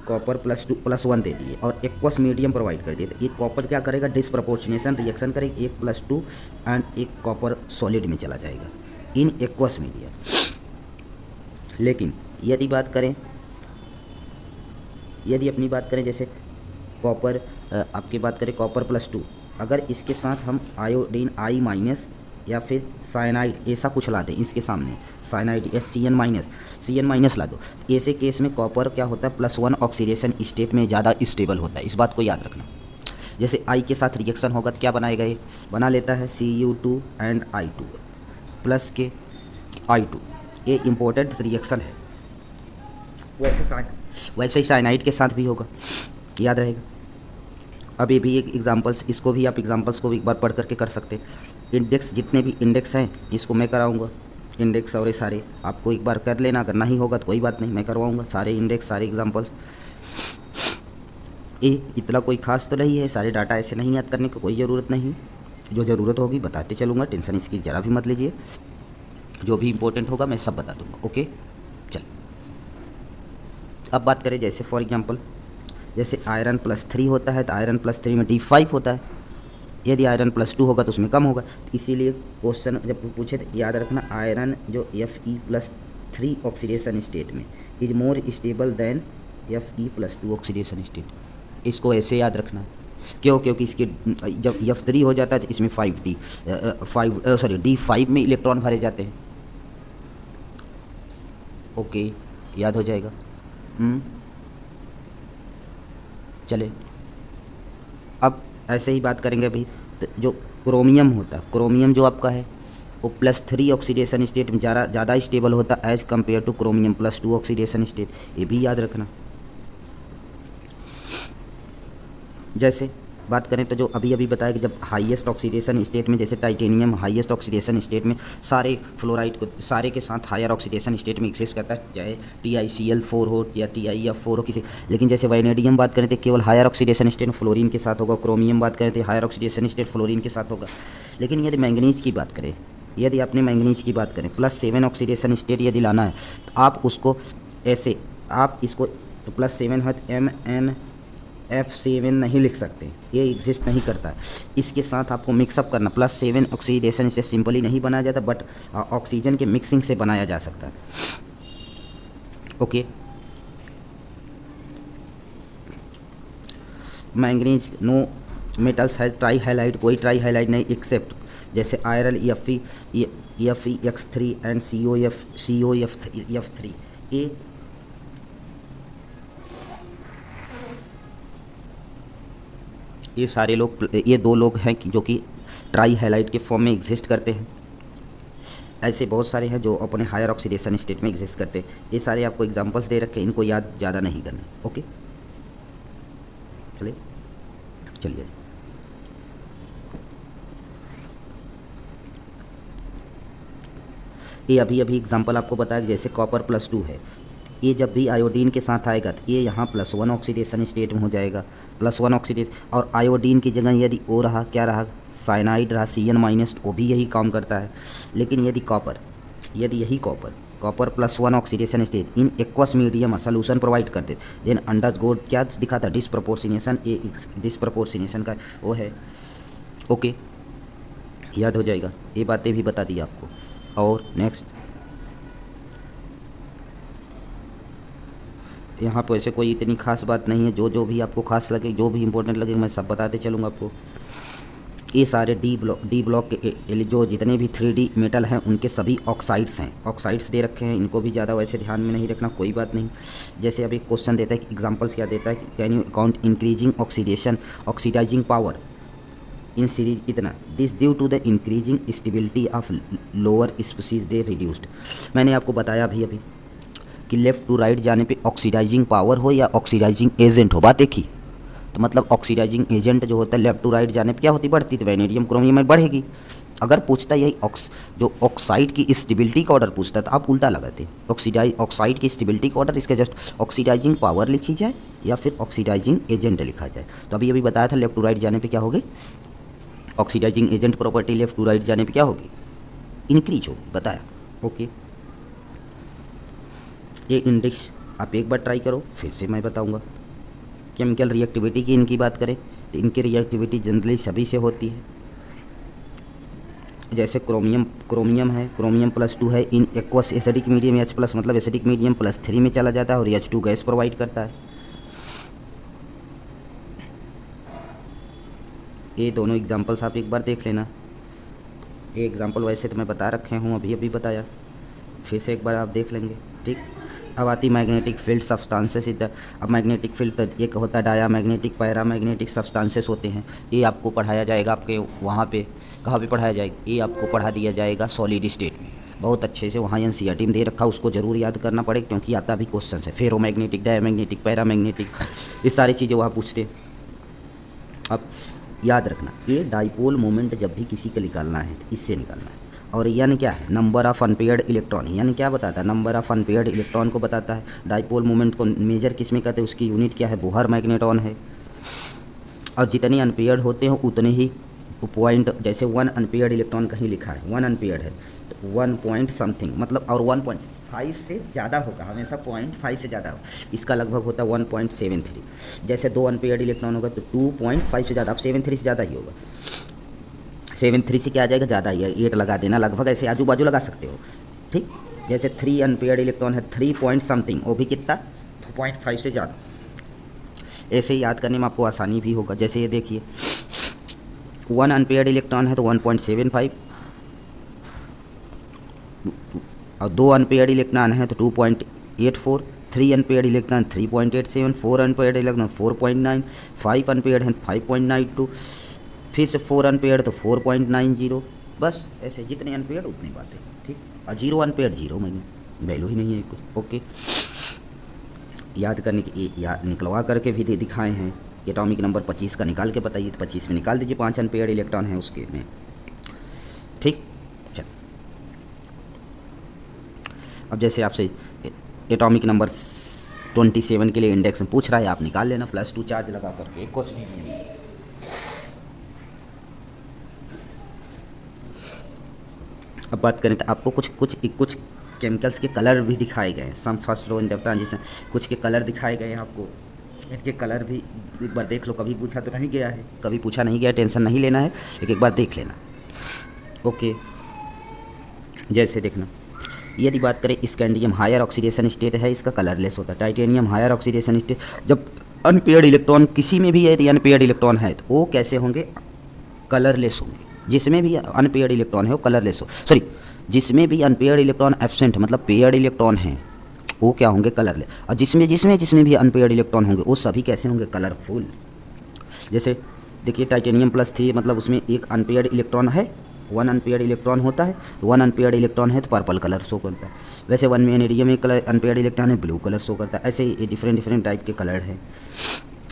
कॉपर +1 दे दिए और एक्वस मीडियम प्रोवाइड कर दिए, तो एक कॉपर क्या करेगा, डिसप्रपोर्शनेशन रिएक्शन करेगा, एक +2 एंड एक कॉपर सॉलिड में चला जाएगा इन एक्वस मीडियम। लेकिन यदि अपनी बात करें जैसे कॉपर, आपकी बात करें कॉपर +2, अगर इसके साथ हम आयोडीन I- या फिर साइनाइड ऐसा कुछ ला दें इसके सामने, साइनाइड या CN- ला दो, ऐसे केस में कॉपर क्या होता है, +1 ऑक्सीडेशन स्टेट में ज़्यादा स्टेबल होता है। इस बात को याद रखना। जैसे I के साथ रिएक्शन होगा तो क्या बनाएगा, ये बना लेता है Cu2 एंड I2 प्लस के I2। ये इम्पोर्टेंट रिएक्शन है। वैसे ही साइनाइड के साथ भी होगा, याद रहेगा। अब ये भी एक एग्जांपल्स, इसको भी आप एग्जांपल्स को भी एक बार पढ़ करके कर सकते हैं। इंडेक्स, जितने भी इंडेक्स हैं इसको मैं कराऊंगा, इंडेक्स और ये सारे आपको एक बार कर लेना। अगर नहीं होगा तो कोई बात नहीं, मैं करवाऊंगा सारे इंडेक्स, सारे एग्जांपल्स। ये इतना कोई खास तो नहीं है, सारे डाटा ऐसे नहीं याद करने की कोई ज़रूरत नहीं। जो ज़रूरत होगी बताते चलूँगा, टेंशन इसकी ज़रा भी मत लीजिए। जो भी इंपॉर्टेंट होगा मैं सब बता दूँगा। ओके, चल अब बात करें जैसे फॉर एग्जांपल, जैसे आयरन +3 होता है तो आयरन +3 में D5 होता है। यदि आयरन +2 होगा तो उसमें कम होगा। इसीलिए क्वेश्चन जब पूछे तो याद रखना, आयरन जो Fe+3 ऑक्सीडेशन स्टेट में is more stable then Fe+2 oxidation state. इसको ऐसे याद रखना। क्यों? क्योंकि इसके जब F3 हो जाता है तो इसमें D5 में इलेक्ट्रॉन भरे जाते हैं। ओके, याद हो जाएगा। चले अब ऐसे ही बात करेंगे भाई, तो जो क्रोमियम होता है, क्रोमियम जो आपका है वो +3 ऑक्सीडेशन स्टेट में ज़्यादा स्टेबल होता है as compare to chromium +2 oxidation state. ये भी याद रखना। जैसे बात करें तो जो अभी अभी बताया कि जब हाईएस्ट ऑक्सीडेशन स्टेट में, जैसे टाइटेनियम हाईएस्ट ऑक्सीडेशन स्टेट में सारे फ्लोराइड को सारे के साथ हायर ऑक्सीडेशन स्टेट में एक्सिस्ट करता है, चाहे TiCl4 हो या TiF4 हो किसी। लेकिन जैसे वैनेडियम बात करें तो केवल हायर ऑक्सीडेशन स्टेट में फ्लोरीन के साथ होगा, क्रोमियम बात करें तो हायर ऑक्सीडेशन स्टेट फ्लोरीन के साथ होगा। लेकिन यदि मैंगनीज की बात करें, यदि आपने मैंगनीज की बात करें +7 ऑक्सीडेशन स्टेट यदि लाना है तो आप उसको ऐसे, आप इसको +7 है MnF7 नहीं लिख सकते, ये एग्जिस्ट नहीं करता है। इसके साथ आपको मिक्सअप करना, +7 ऑक्सीडेशन से सिंपली नहीं बनाया जाता, बट ऑक्सीजन के मिक्सिंग से बनाया जा सकता है। ओके, मैंगनीज नो मेटल्स है ट्राई हाइलाइट, कोई ट्राई हाइलाइट नहीं एक्सेप्ट जैसे आयरन Fe(X3) एंड COF3 ये सारे लोग, ये दो लोग हैं जो कि ट्राई हाइलाइट के फॉर्म में एग्जिस्ट करते हैं। ऐसे बहुत सारे हैं जो अपने हायर ऑक्सीडेशन स्टेट में एग्जिस्ट करते हैं। ये सारे आपको एग्जांपल्स दे रखे हैं, इनको याद ज़्यादा नहीं करना। ओके चलिए ये अभी एग्जांपल आपको बताया जैसे कॉपर +2 है, ये जब भी आयोडीन के साथ आएगा तो ये यहाँ +1 ऑक्सीडेशन स्टेट में हो जाएगा, +1 ऑक्सीडेशन। और आयोडीन की जगह यदि ओ रहा, क्या रहा, साइनाइड रहा, Cn- वो भी यही काम करता है। लेकिन यदि यही copper +1 oxidation state in aqueous medium solution provide करते देन अंडरगो क्या दिखाता डिस्प्रपोर्शनेशन, ये डिस्प्रपोर्शनेशन का वो है। ओके याद हो जाएगा, ये बातें भी बता दी आपको। और नेक्स्ट यहाँ पर ऐसे कोई इतनी खास बात नहीं है, जो भी आपको खास लगे, जो भी इंपॉर्टेंट लगे मैं सब बताते चलूँगा आपको। ये सारे डी ब्लॉक के जो जितने भी 3D मेटल हैं उनके सभी ऑक्साइड्स हैं, ऑक्साइड्स दे रखे हैं, इनको भी ज़्यादा वैसे ध्यान में नहीं रखना, कोई बात नहीं। जैसे अभी क्वेश्चन देता है कि एग्जांपल्स क्या देता है कि can you account increasing oxidising power in series इतना this due to the increasing stability of lower species they reduced. मैंने आपको बताया अभी कि लेफ़्ट टू राइट जाने पे ऑक्सीडाइजिंग पावर हो या ऑक्सीडाइजिंग एजेंट हो, बात एक ही। तो मतलब ऑक्सीडाइजिंग एजेंट जो होता है लेफ्ट टू राइट जाने पे क्या होती, बढ़ती, तो वैनेडियम क्रोमियम में बढ़ेगी। अगर पूछता यही जो ऑक्साइड की स्टेबिलिटी का ऑर्डर पूछता तो आप उल्टा लगाते, ऑक्साइड की स्टेबिलिटी का ऑर्डर, इसके जस्ट ऑक्सीडाइजिंग पावर लिखी जाए या फिर ऑक्सीडाइजिंग एजेंट लिखा जाए। तो अभी बताया था लेफ्ट टू राइट जाने पर क्या होगी, oxidising agent property left to right जाने पर क्या होगी, इंक्रीज होगी, बताया। ओके ये इंडेक्स आप एक बार ट्राई करो, फिर से मैं बताऊंगा। केमिकल रिएक्टिविटी की इनकी बात करें तो इनकी रिएक्टिविटी जनरली सभी से होती है। जैसे क्रोमियम है, क्रोमियम +2 है in aqueous acidic medium H+ मतलब एसिडिक मीडियम +3 में चला जाता है और H2 गैस प्रोवाइड करता है। ये दोनों एग्जांपल्स आप एक बार देख लेना। ये एग्जांपल वैसे तो मैं बता रखे हूँ, अभी बताया, फिर से एक बार आप देख लेंगे, ठीक। अब आती मैग्नेटिक फील्ड सब्सटेंसेस इधर। अब मैग्नेटिक फील्ड तो एक होता है डायामैग्नेटिक, पैरामैग्नेटिक सब्सटेंसेस होते हैं, ये आपको पढ़ाया जाएगा आपके वहाँ पे, कहाँ पे पढ़ाया जाएगा, ये आपको पढ़ा दिया जाएगा सॉलिड स्टेट में बहुत अच्छे से। वहाँ NCERT में दे रखा, उसको ज़रूर याद करना पड़ेगा क्योंकि आता भी क्वेश्चन है। फेरोमैग्नेटिक, डायामैग्नेटिक, पैरामैग्नेटिक, ये सारी चीज़ें वहाँ पूछते। अब याद रखना, ये डाइपोल मोमेंट जब भी किसी का निकालना है तो इससे निकालना है। और यानी क्या है, नंबर ऑफ़ अनपेयर्ड इलेक्ट्रॉन, यानी क्या बताता है, नंबर ऑफ़ अनपेयर्ड इलेक्ट्रॉन को बताता है। डाइपोल मोमेंट को मेजर किस में करते हैं, उसकी यूनिट क्या है, बोहर मैग्नेटॉन है। और जितने अनपेयर्ड होते हैं उतने ही पॉइंट, जैसे 1 अनपेयर्ड इलेक्ट्रॉन कहीं लिखा है, 1 अनपेयर्ड है तो 1 पॉइंट समथिंग मतलब, और 1.5 से ज़्यादा होगा, हमेशा 0.5 से ज़्यादा हो, इसका लगभग होता है 1.73। जैसे 2 अनपेयर्ड इलेक्ट्रॉन होगा तो 2.5 से ज़्यादा, अब 73 से ज़्यादा ही होगा, 73 से क्या आ जाएगा, ज़्यादा ही है, 8 लगा देना, लगभग ऐसे आजू बाजू लगा सकते हो, ठीक। जैसे 3 अनपेयर्ड इलेक्ट्रॉन है 3 पॉइंट समथिंग, वो भी कितना, 2.5 से ज़्यादा। ऐसे ही याद करने में आपको आसानी भी होगा। जैसे ये देखिए 1 अनपेयर्ड इलेक्ट्रॉन है तो 1.75, और 2 अनपेयर्ड इलेक्ट्रॉन है तो 2.84, 3 unpaired electron 3.87, 4 unpaired electron 4.9, 5 unpaired है 5.92, फिर से 4 अनपेयर्ड तो 4.90। बस ऐसे जितने अनपेयर्ड उतनी बातें, ठीक। और 0 अनपेयर्ड 0 मैंने वैल्यू ही नहीं है कुछ। ओके याद करने की निकलवा करके भी दिखाए हैं कि एटॉमिक नंबर 25 का निकाल के बताइए, तो 25 में निकाल दीजिए 5 अनपेयर्ड इलेक्ट्रॉन है उसके में, ठीक। चल अब जैसे आपसे एटॉमिक नंबर 27 के लिए इंडेक्स में पूछ रहा है, आप निकाल लेना +2 चार्ज लगा करके, एक क्वेश्चन नहीं है। अब बात करें तो आपको कुछ केमिकल्स के कलर भी दिखाए गए हैं, some first low in the transition, कुछ के कलर दिखाए गए हैं आपको। इनके कलर भी एक बार देख लो, कभी पूछा तो नहीं गया है, कभी पूछा नहीं गया, टेंशन नहीं लेना है, एक बार देख लेना। ओके जैसे देखना, यदि बात करें स्कैंडियम हायर ऑक्सीडेशन स्टेट है, इसका कलरलेस होता है। टाइटेनियम हायर ऑक्सीडेशन स्टेट, जब अनपेयर्ड इलेक्ट्रॉन किसी में भी यदि अनपेयर्ड इलेक्ट्रॉन है तो वो कैसे होंगे, कलरलेस होंगे। जिसमें भी अनपेयर्ड इलेक्ट्रॉन है वो कलरलेस हो, सॉरी, जिसमें भी अनपेयर्ड इलेक्ट्रॉन एब्सेंट मतलब पेयर्ड इलेक्ट्रॉन है वो क्या होंगे, कलरलेस। और जिसमें जिसमें जिसमें भी अनपेयर्ड इलेक्ट्रॉन होंगे वो सभी कैसे होंगे, कलरफुल। जैसे देखिए टाइटेनियम +3 मतलब उसमें एक अनपेयर्ड इलेक्ट्रॉन है, वन अनपेयर्ड इलेक्ट्रॉन होता है, वन अनपेयर्ड इलेक्ट्रॉन है तो पर्पल कलर शो करता है। वैसे वन में एनेडियम एक कलर अनपेयर्ड इलेक्ट्रॉन है, ब्लू कलर शो करता है। ऐसे ही डिफरेंट डिफरेंट टाइप के कलर हैं,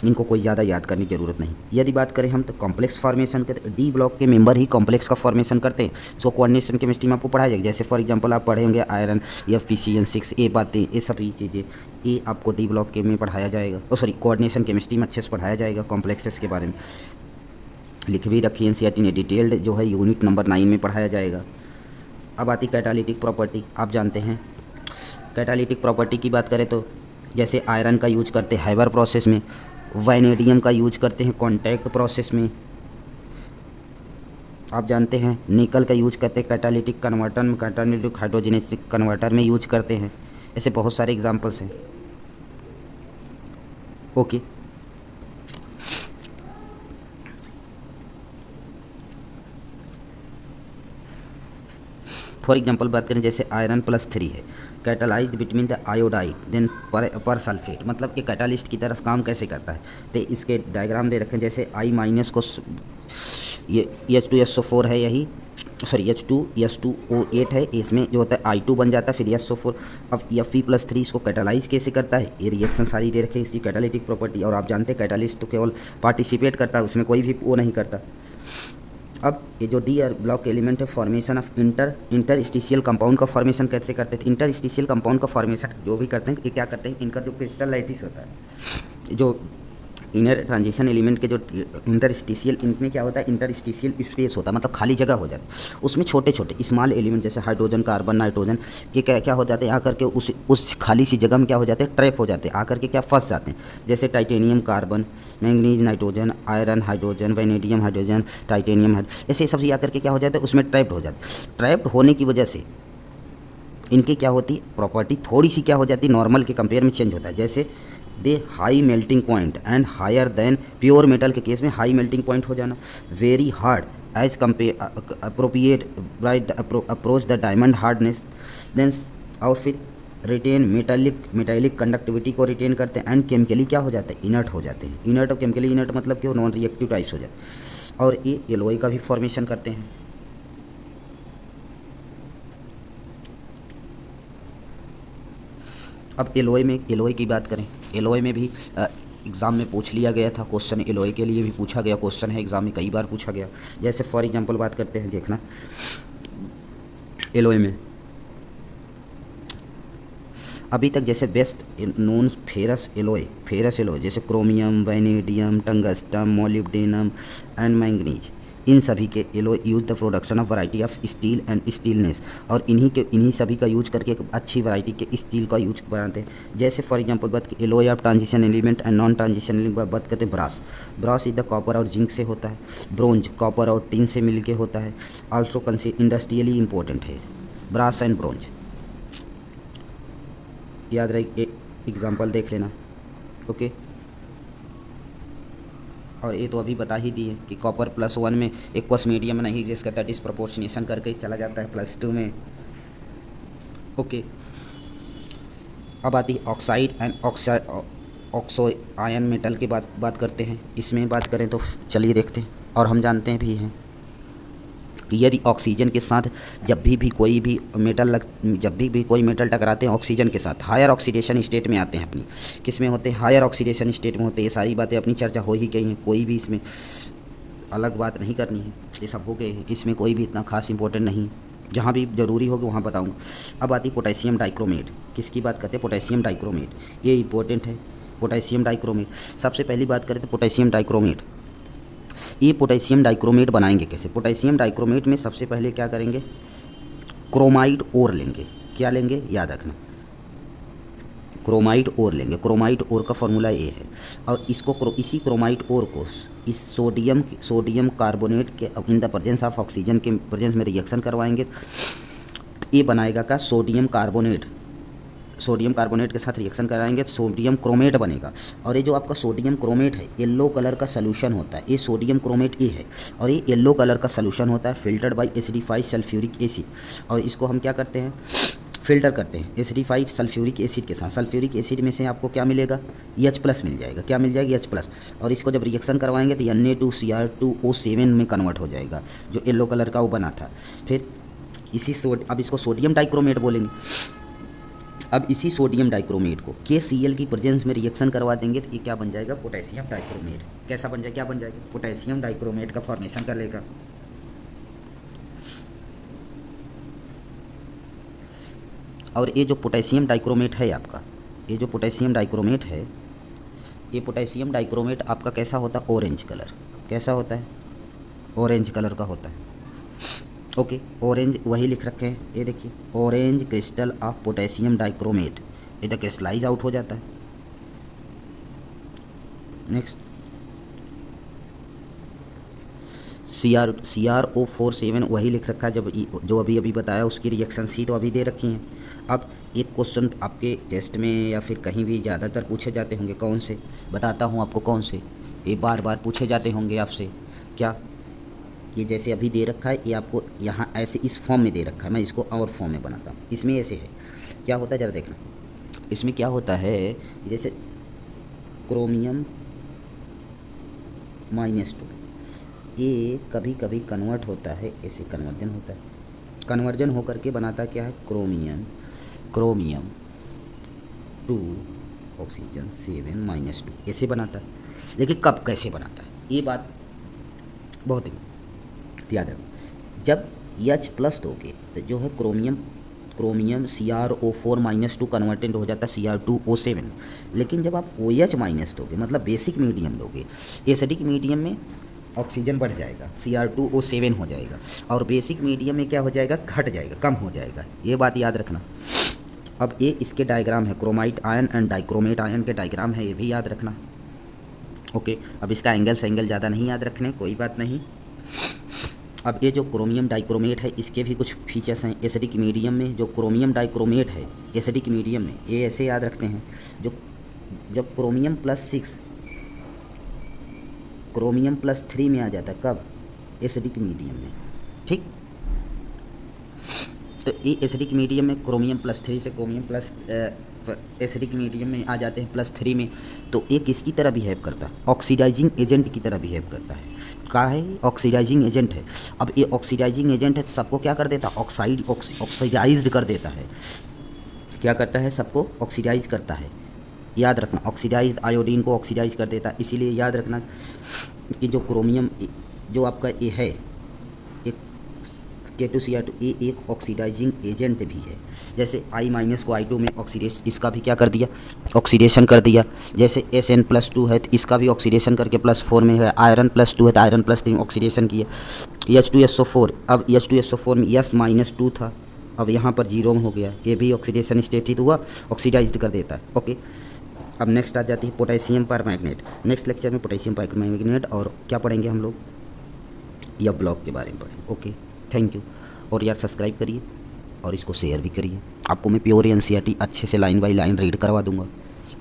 इनको कोई ज़्यादा याद करने की ज़रूरत नहीं। यदि बात करें हम तो कॉम्प्लेक्स फॉर्मेशन के, डी ब्लॉक के मेंबर ही कॉम्प्लेक्स का फॉर्मेशन करते हैं। सो कोऑर्डिनेशन केमिस्ट्री में आपको पढ़ाया जाएगा। जैसे फॉर एग्जांपल आप पढ़े होंगे आयरन, FeCN6, ये बातें, ये सभी चीज़ें ये आपको डी ब्लॉक के में पढ़ाया जाएगा, सॉरी कोऑर्डिनेशन केमिस्ट्री में अच्छे से पढ़ाया जाएगा, कॉम्प्लेक्सेस के बारे में लिख भी रखी NCERT ने, डिटेल्ड जो है यूनिट नंबर 9 में पढ़ाया जाएगा। अब आती कैटालिटिक प्रॉपर्टी। आप जानते हैं कैटालिटिक प्रॉपर्टी की बात करें तो जैसे आयरन का यूज करते हैं हाइबर प्रोसेस में, वैनेडियम का यूज करते हैं कॉन्टैक्ट प्रोसेस में, आप जानते हैं निकल का यूज करते हैं कैटालिटिक कन्वर्टर में, कैटालिटिक हाइड्रोजनेसिस कन्वर्टर में यूज करते हैं। ऐसे बहुत सारे एग्जांपल्स हैं। ओके, फॉर एग्जांपल बात करें जैसे आयरन +3 है, catalysed between the iodide then persulphate, मतलब एक कैटालिस्ट की तरह काम कैसे करता है। तो इसके डायग्राम दे रखे हैं। जैसे I- को ये H2SO4 है, यही सॉरी H2SO8 है, इसमें जो होता है I2 बन जाता है, फिर SO4। अब Fe+3 इसको कैटालाइज कैसे करता है, ये रिएक्शन सारी दे रखे हैं, इसकी कैटालिटिक प्रॉपर्टी। और आप जानते हैं कैटालिस्ट तो केवल पार्टिसिपेट करता है, उसमें कोई भी वो नहीं करता। अब ये जो डी ब्लॉक एलिमेंट है, फॉर्मेशन ऑफ इंटरस्टिशियल कंपाउंड का फॉर्मेशन कैसे करते हैं। इंटरस्टिशियल कंपाउंड का फॉर्मेशन जो भी करते हैं ये क्या करते हैं, इनका जो क्रिस्टल लैटिस होता है, जो इनर ट्रांजिशन एलिमेंट के जो इंटरस्टिशियल, इनमें क्या होता है, इंटरस्टिशियल स्पेस होता है, मतलब खाली जगह हो जाती है। उसमें छोटे छोटे स्मॉल एलिमेंट जैसे हाइड्रोजन, कार्बन, नाइट्रोजन, ये क्या हो जाते हैं, आकर के उस खाली सी जगह में क्या हो जाते हैं, ट्रैप हो जाते हैं, आकर के क्या फंस जाते हैं। जैसे titanium carbon, manganese nitrogen, iron hydrogen, vanadium hydrogen, titanium ऐसे सब आकर के क्या हो जाते हैं, उसमें ट्रैप्ड हो जाते हैं। ट्रैप्ड होने की वजह से इनकी क्या होती है, प्रॉपर्टी थोड़ी सी क्या हो जाती है, नॉर्मल के कंपेयर में चेंज होता है। जैसे they high melting point and higher than pure metal के केस में हाई मेल्टिंग पॉइंट हो जाना, very hard as compare appropriate right approach the diamond hardness then, और फिर रिटेन मेटालिक कंडक्टिविटी को रिटेन करते हैं। एंड केमिकली क्या हो जाते हैं, इनर्ट हो जाते हैं। इनर्ट और केमिकली इनर्ट मतलब कि नॉन रिएक्टिव टाइप्स हो जाते, और ये एलॉय का भी फॉर्मेशन करते हैं। अब एलॉय की बात करें, एलॉय में भी एग्ज़ाम में पूछ लिया गया था क्वेश्चन, एलॉय के लिए भी पूछा गया क्वेश्चन है, एग्ज़ाम में कई बार पूछा गया। जैसे फॉर एग्जांपल बात करते हैं, देखना एलॉय में अभी तक जैसे बेस्ट नोन फेरस एलॉय जैसे chromium, vanadium, tungsten, molybdenum and manganese, इन सभी के alloy use the production of variety of steel and steelness, और इन्हीं सभी का यूज करके एक अच्छी वैरायटी के स्टील का यूज बनाते हैं। जैसे फॉर एग्जांपल बात की alloy of transition element and non transition element बात करते हैं ब्रास इज द कॉपर और जिंक से होता है, ब्रोंज कॉपर और टिन से मिलके होता है। ऑल्सो इंडस्ट्रियली इंपॉर्टेंट है ब्रास एंड ब्रोंज, याद रहे, एक एग्जाम्पल देख लेना। ओके, और ये तो अभी बता ही दिए कि कॉपर +1 में एक्वस मीडियम नहीं एग्जिस्ट करता, डिस्प्रपोर्शनेशन करके चला जाता है +2 में। ओके, अब आती है oxide and oxo ion metal की बात करते हैं। इसमें बात करें तो चलिए देखते हैं, और हम जानते हैं भी हैं कि यदि ऑक्सीजन के साथ जब भी कोई मेटल टकराते हैं ऑक्सीजन के साथ, हायर ऑक्सीडेशन स्टेट में आते हैं, अपनी किस में होते हैं, हायर ऑक्सीडेशन स्टेट में होते हैं। ये सारी बातें अपनी चर्चा हो ही गई हैं, कोई भी इसमें अलग बात नहीं करनी है, ये सब हो गए हैं, इसमें कोई भी इतना खास इंपॉर्टेंट नहीं, जहाँ भी ज़रूरी होगा वहाँ बताऊँगा। अब आती पोटेशियम डाइक्रोमेट, किसकी बात करते हैं, पोटेशियम डाइक्रोमेट, ये इंपॉर्टेंट है। पोटेशियम डाइक्रोमेट, सबसे पहली बात करें तो पोटेशियम डाइक्रोमेट, ये पोटेशियम डाइक्रोमेट बनाएंगे कैसे। पोटेशियम डाइक्रोमेट में सबसे पहले क्या करेंगे, क्रोमाइड ओर लेंगे। क्या लेंगे, याद रखना, क्रोमाइड ओर लेंगे। क्रोमाइड ओर का फॉर्मूला ये है, और इसको इसी क्रोमाइड ओर को इस सोडियम कार्बोनेट के in the presence of oxygen के प्रेजेंस में रिएक्शन करवाएंगे, ये बनाएगा क्या, सोडियम कार्बोनेट सोडियम कार्बोनेट के साथ रिएक्शन कराएंगे तो सोडियम क्रोमेट बनेगा। और ये जो आपका सोडियम क्रोमेट है येलो कलर का सोल्यूशन होता है, ये सोडियम क्रोमेट ए है और ये येलो कलर का सोल्यूशन होता है filtered by acidified sulphuric acid. और इसको हम क्या करते हैं, फिल्टर करते हैं एसिडिफाइड सल्फ्यूरिक एसिड के साथ। सल्फ्यूरिक एसिड में से आपको क्या मिलेगा, H+ मिल जाएगा। क्या मिल जाएगी, H+। और इसको जब रिएक्शन करवाएंगे तो Na2Cr2O7 में कन्वर्ट हो जाएगा, जो येलो कलर का वो बना था। फिर अब इसको सोडियम डाइक्रोमेट बोलेंगे। अब इसी सोडियम डाइक्रोमेट को KCl की प्रेजेंस में रिएक्शन करवा देंगे तो ये क्या बन जाएगा, पोटेशियम डाइक्रोमेट। कैसा बन जाएगा, क्या बन जाएगा, पोटेशियम डाइक्रोमेट का फॉर्मेशन कर लेगा। और ये जो पोटेशियम डाइक्रोमेट है आपका, ये जो पोटेशियम डाइक्रोमेट है, ये पोटेशियम डाइक्रोमेट आपका कैसा होता है, ऑरेंज कलर। कैसा होता है, ऑरेंज कलर का होता है। ओके, ऑरेंज वही लिख रखे हैं, ये देखिए orange crystal of potassium dichromate, इधर क्रिस्टलाइज आउट हो जाता है। नेक्स्ट CrO47 वही लिख रखा है जब जो अभी बताया उसकी रिएक्शन सी तो अभी दे रखी हैं। अब एक क्वेश्चन आपके टेस्ट में या फिर कहीं भी ज़्यादातर पूछे जाते होंगे, कौन से, बताता हूँ आपको कौन से, ये बार बार पूछे जाते होंगे आपसे। क्या, ये जैसे अभी दे रखा है, ये आपको यहाँ ऐसे इस फॉर्म में दे रखा है, मैं इसको और फॉर्म में बनाता हूँ। इसमें ऐसे है, क्या होता है ज़रा देखना, इसमें क्या होता है, जैसे क्रोमियम -2 ये कभी कभी कन्वर्ट होता है, ऐसे कन्वर्जन होता है, कन्वर्जन होकर के बनाता क्या है, क्रोमियम 2 ऑक्सीजन 7 -2 ऐसे बनाता है। लेकिन कब कैसे बनाता है, ये बात बहुत ही याद रखो। जब H+ दोगे तो जो है क्रोमियम CrO4-2 कन्वर्टेड हो जाता है Cr2O7। लेकिन जब आप OH- दोगे, मतलब बेसिक मीडियम दोगे, एसिडिक मीडियम में ऑक्सीजन बढ़ जाएगा, Cr2O7 हो जाएगा, और बेसिक मीडियम में क्या हो जाएगा, घट जाएगा, कम हो जाएगा। ये बात याद रखना। अब ये इसके डायग्राम है, chromite ion and dichromate ion के डायग्राम है, ये भी याद रखना। ओके, अब इसका एंगल ज़्यादा नहीं याद रखने, कोई बात नहीं। अब ये जो क्रोमियम डाइक्रोमेट है, इसके भी कुछ फीचर्स हैं। एसिडिक मीडियम में जो क्रोमियम डाइक्रोमेट है, एसिडिक मीडियम में ये ऐसे याद रखते हैं, जो जब क्रोमियम +3 में आ जाता है, कब, एसिडिक मीडियम में, ठीक। तो ये एसिडिक मीडियम में क्रोमियम +3 से एसिडिक मीडियम में आ जाते हैं +3 में, तो ये किसकी तरह बिहेव करता है, ऑक्सीडाइजिंग एजेंट की तरह बिहेव करता है। क्या है, ऑक्सीडाइजिंग एजेंट है। अब ये ऑक्सीडाइजिंग एजेंट है तो सबको क्या कर देता है, ऑक्सीडाइज्ड कर देता है। क्या करता है, सबको ऑक्सीडाइज करता है, याद रखना। ऑक्सीडाइज्ड आयोडीन को ऑक्सीडाइज कर देता है। इसीलिए याद रखना कि जो क्रोमियम जो आपका ये है, एक K2Cr2, ये एक ऑक्सीडाइजिंग एजेंट भी है। जैसे I- को I2 में ऑक्सीडेशन, इसका भी क्या कर दिया, ऑक्सीडेशन कर दिया। जैसे Sn+2 है तो इसका भी ऑक्सीडेशन करके +4 में है। आयरन +2 है तो आयरन +3 ऑक्सीडेशन किया। H2SO4, अब H2SO4 में S-2 था, अब यहाँ पर 0 में हो गया, ये भी ऑक्सीडेशन स्टेट हुआ, ऑक्सीडाइज्ड कर देता है। ओके, अब नेक्स्ट आ जाती है पोटेशियम परमैंगनेट। नेक्स्ट लेक्चर में पोटेशियम परमैंगनेट और क्या पढ़ेंगे हम लोग, या ब्लॉक के बारे में पढ़ेंगे। Okay, thank you. और यार सब्सक्राइब करिए और इसको शेयर भी करिए। आपको मैं प्योर NCERT अच्छे से लाइन बाय लाइन रीड करवा दूंगा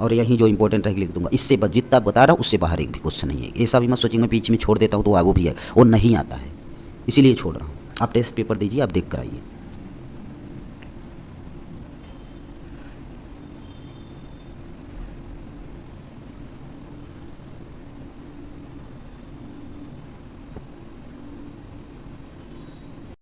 और यहीं जो इंपॉर्टेंट है लिख दूंगा। इससे जितना बता रहा हूँ उससे बाहर एक भी क्वेश्चन नहीं है। ऐसा भी मत सोचिए मैं बीच में छोड़ देता हूँ तो वो भी है, वो नहीं आता है, इसीलिए छोड़ रहा हूँ। आप टेस्ट पेपर दीजिए, आप देख कर आइए।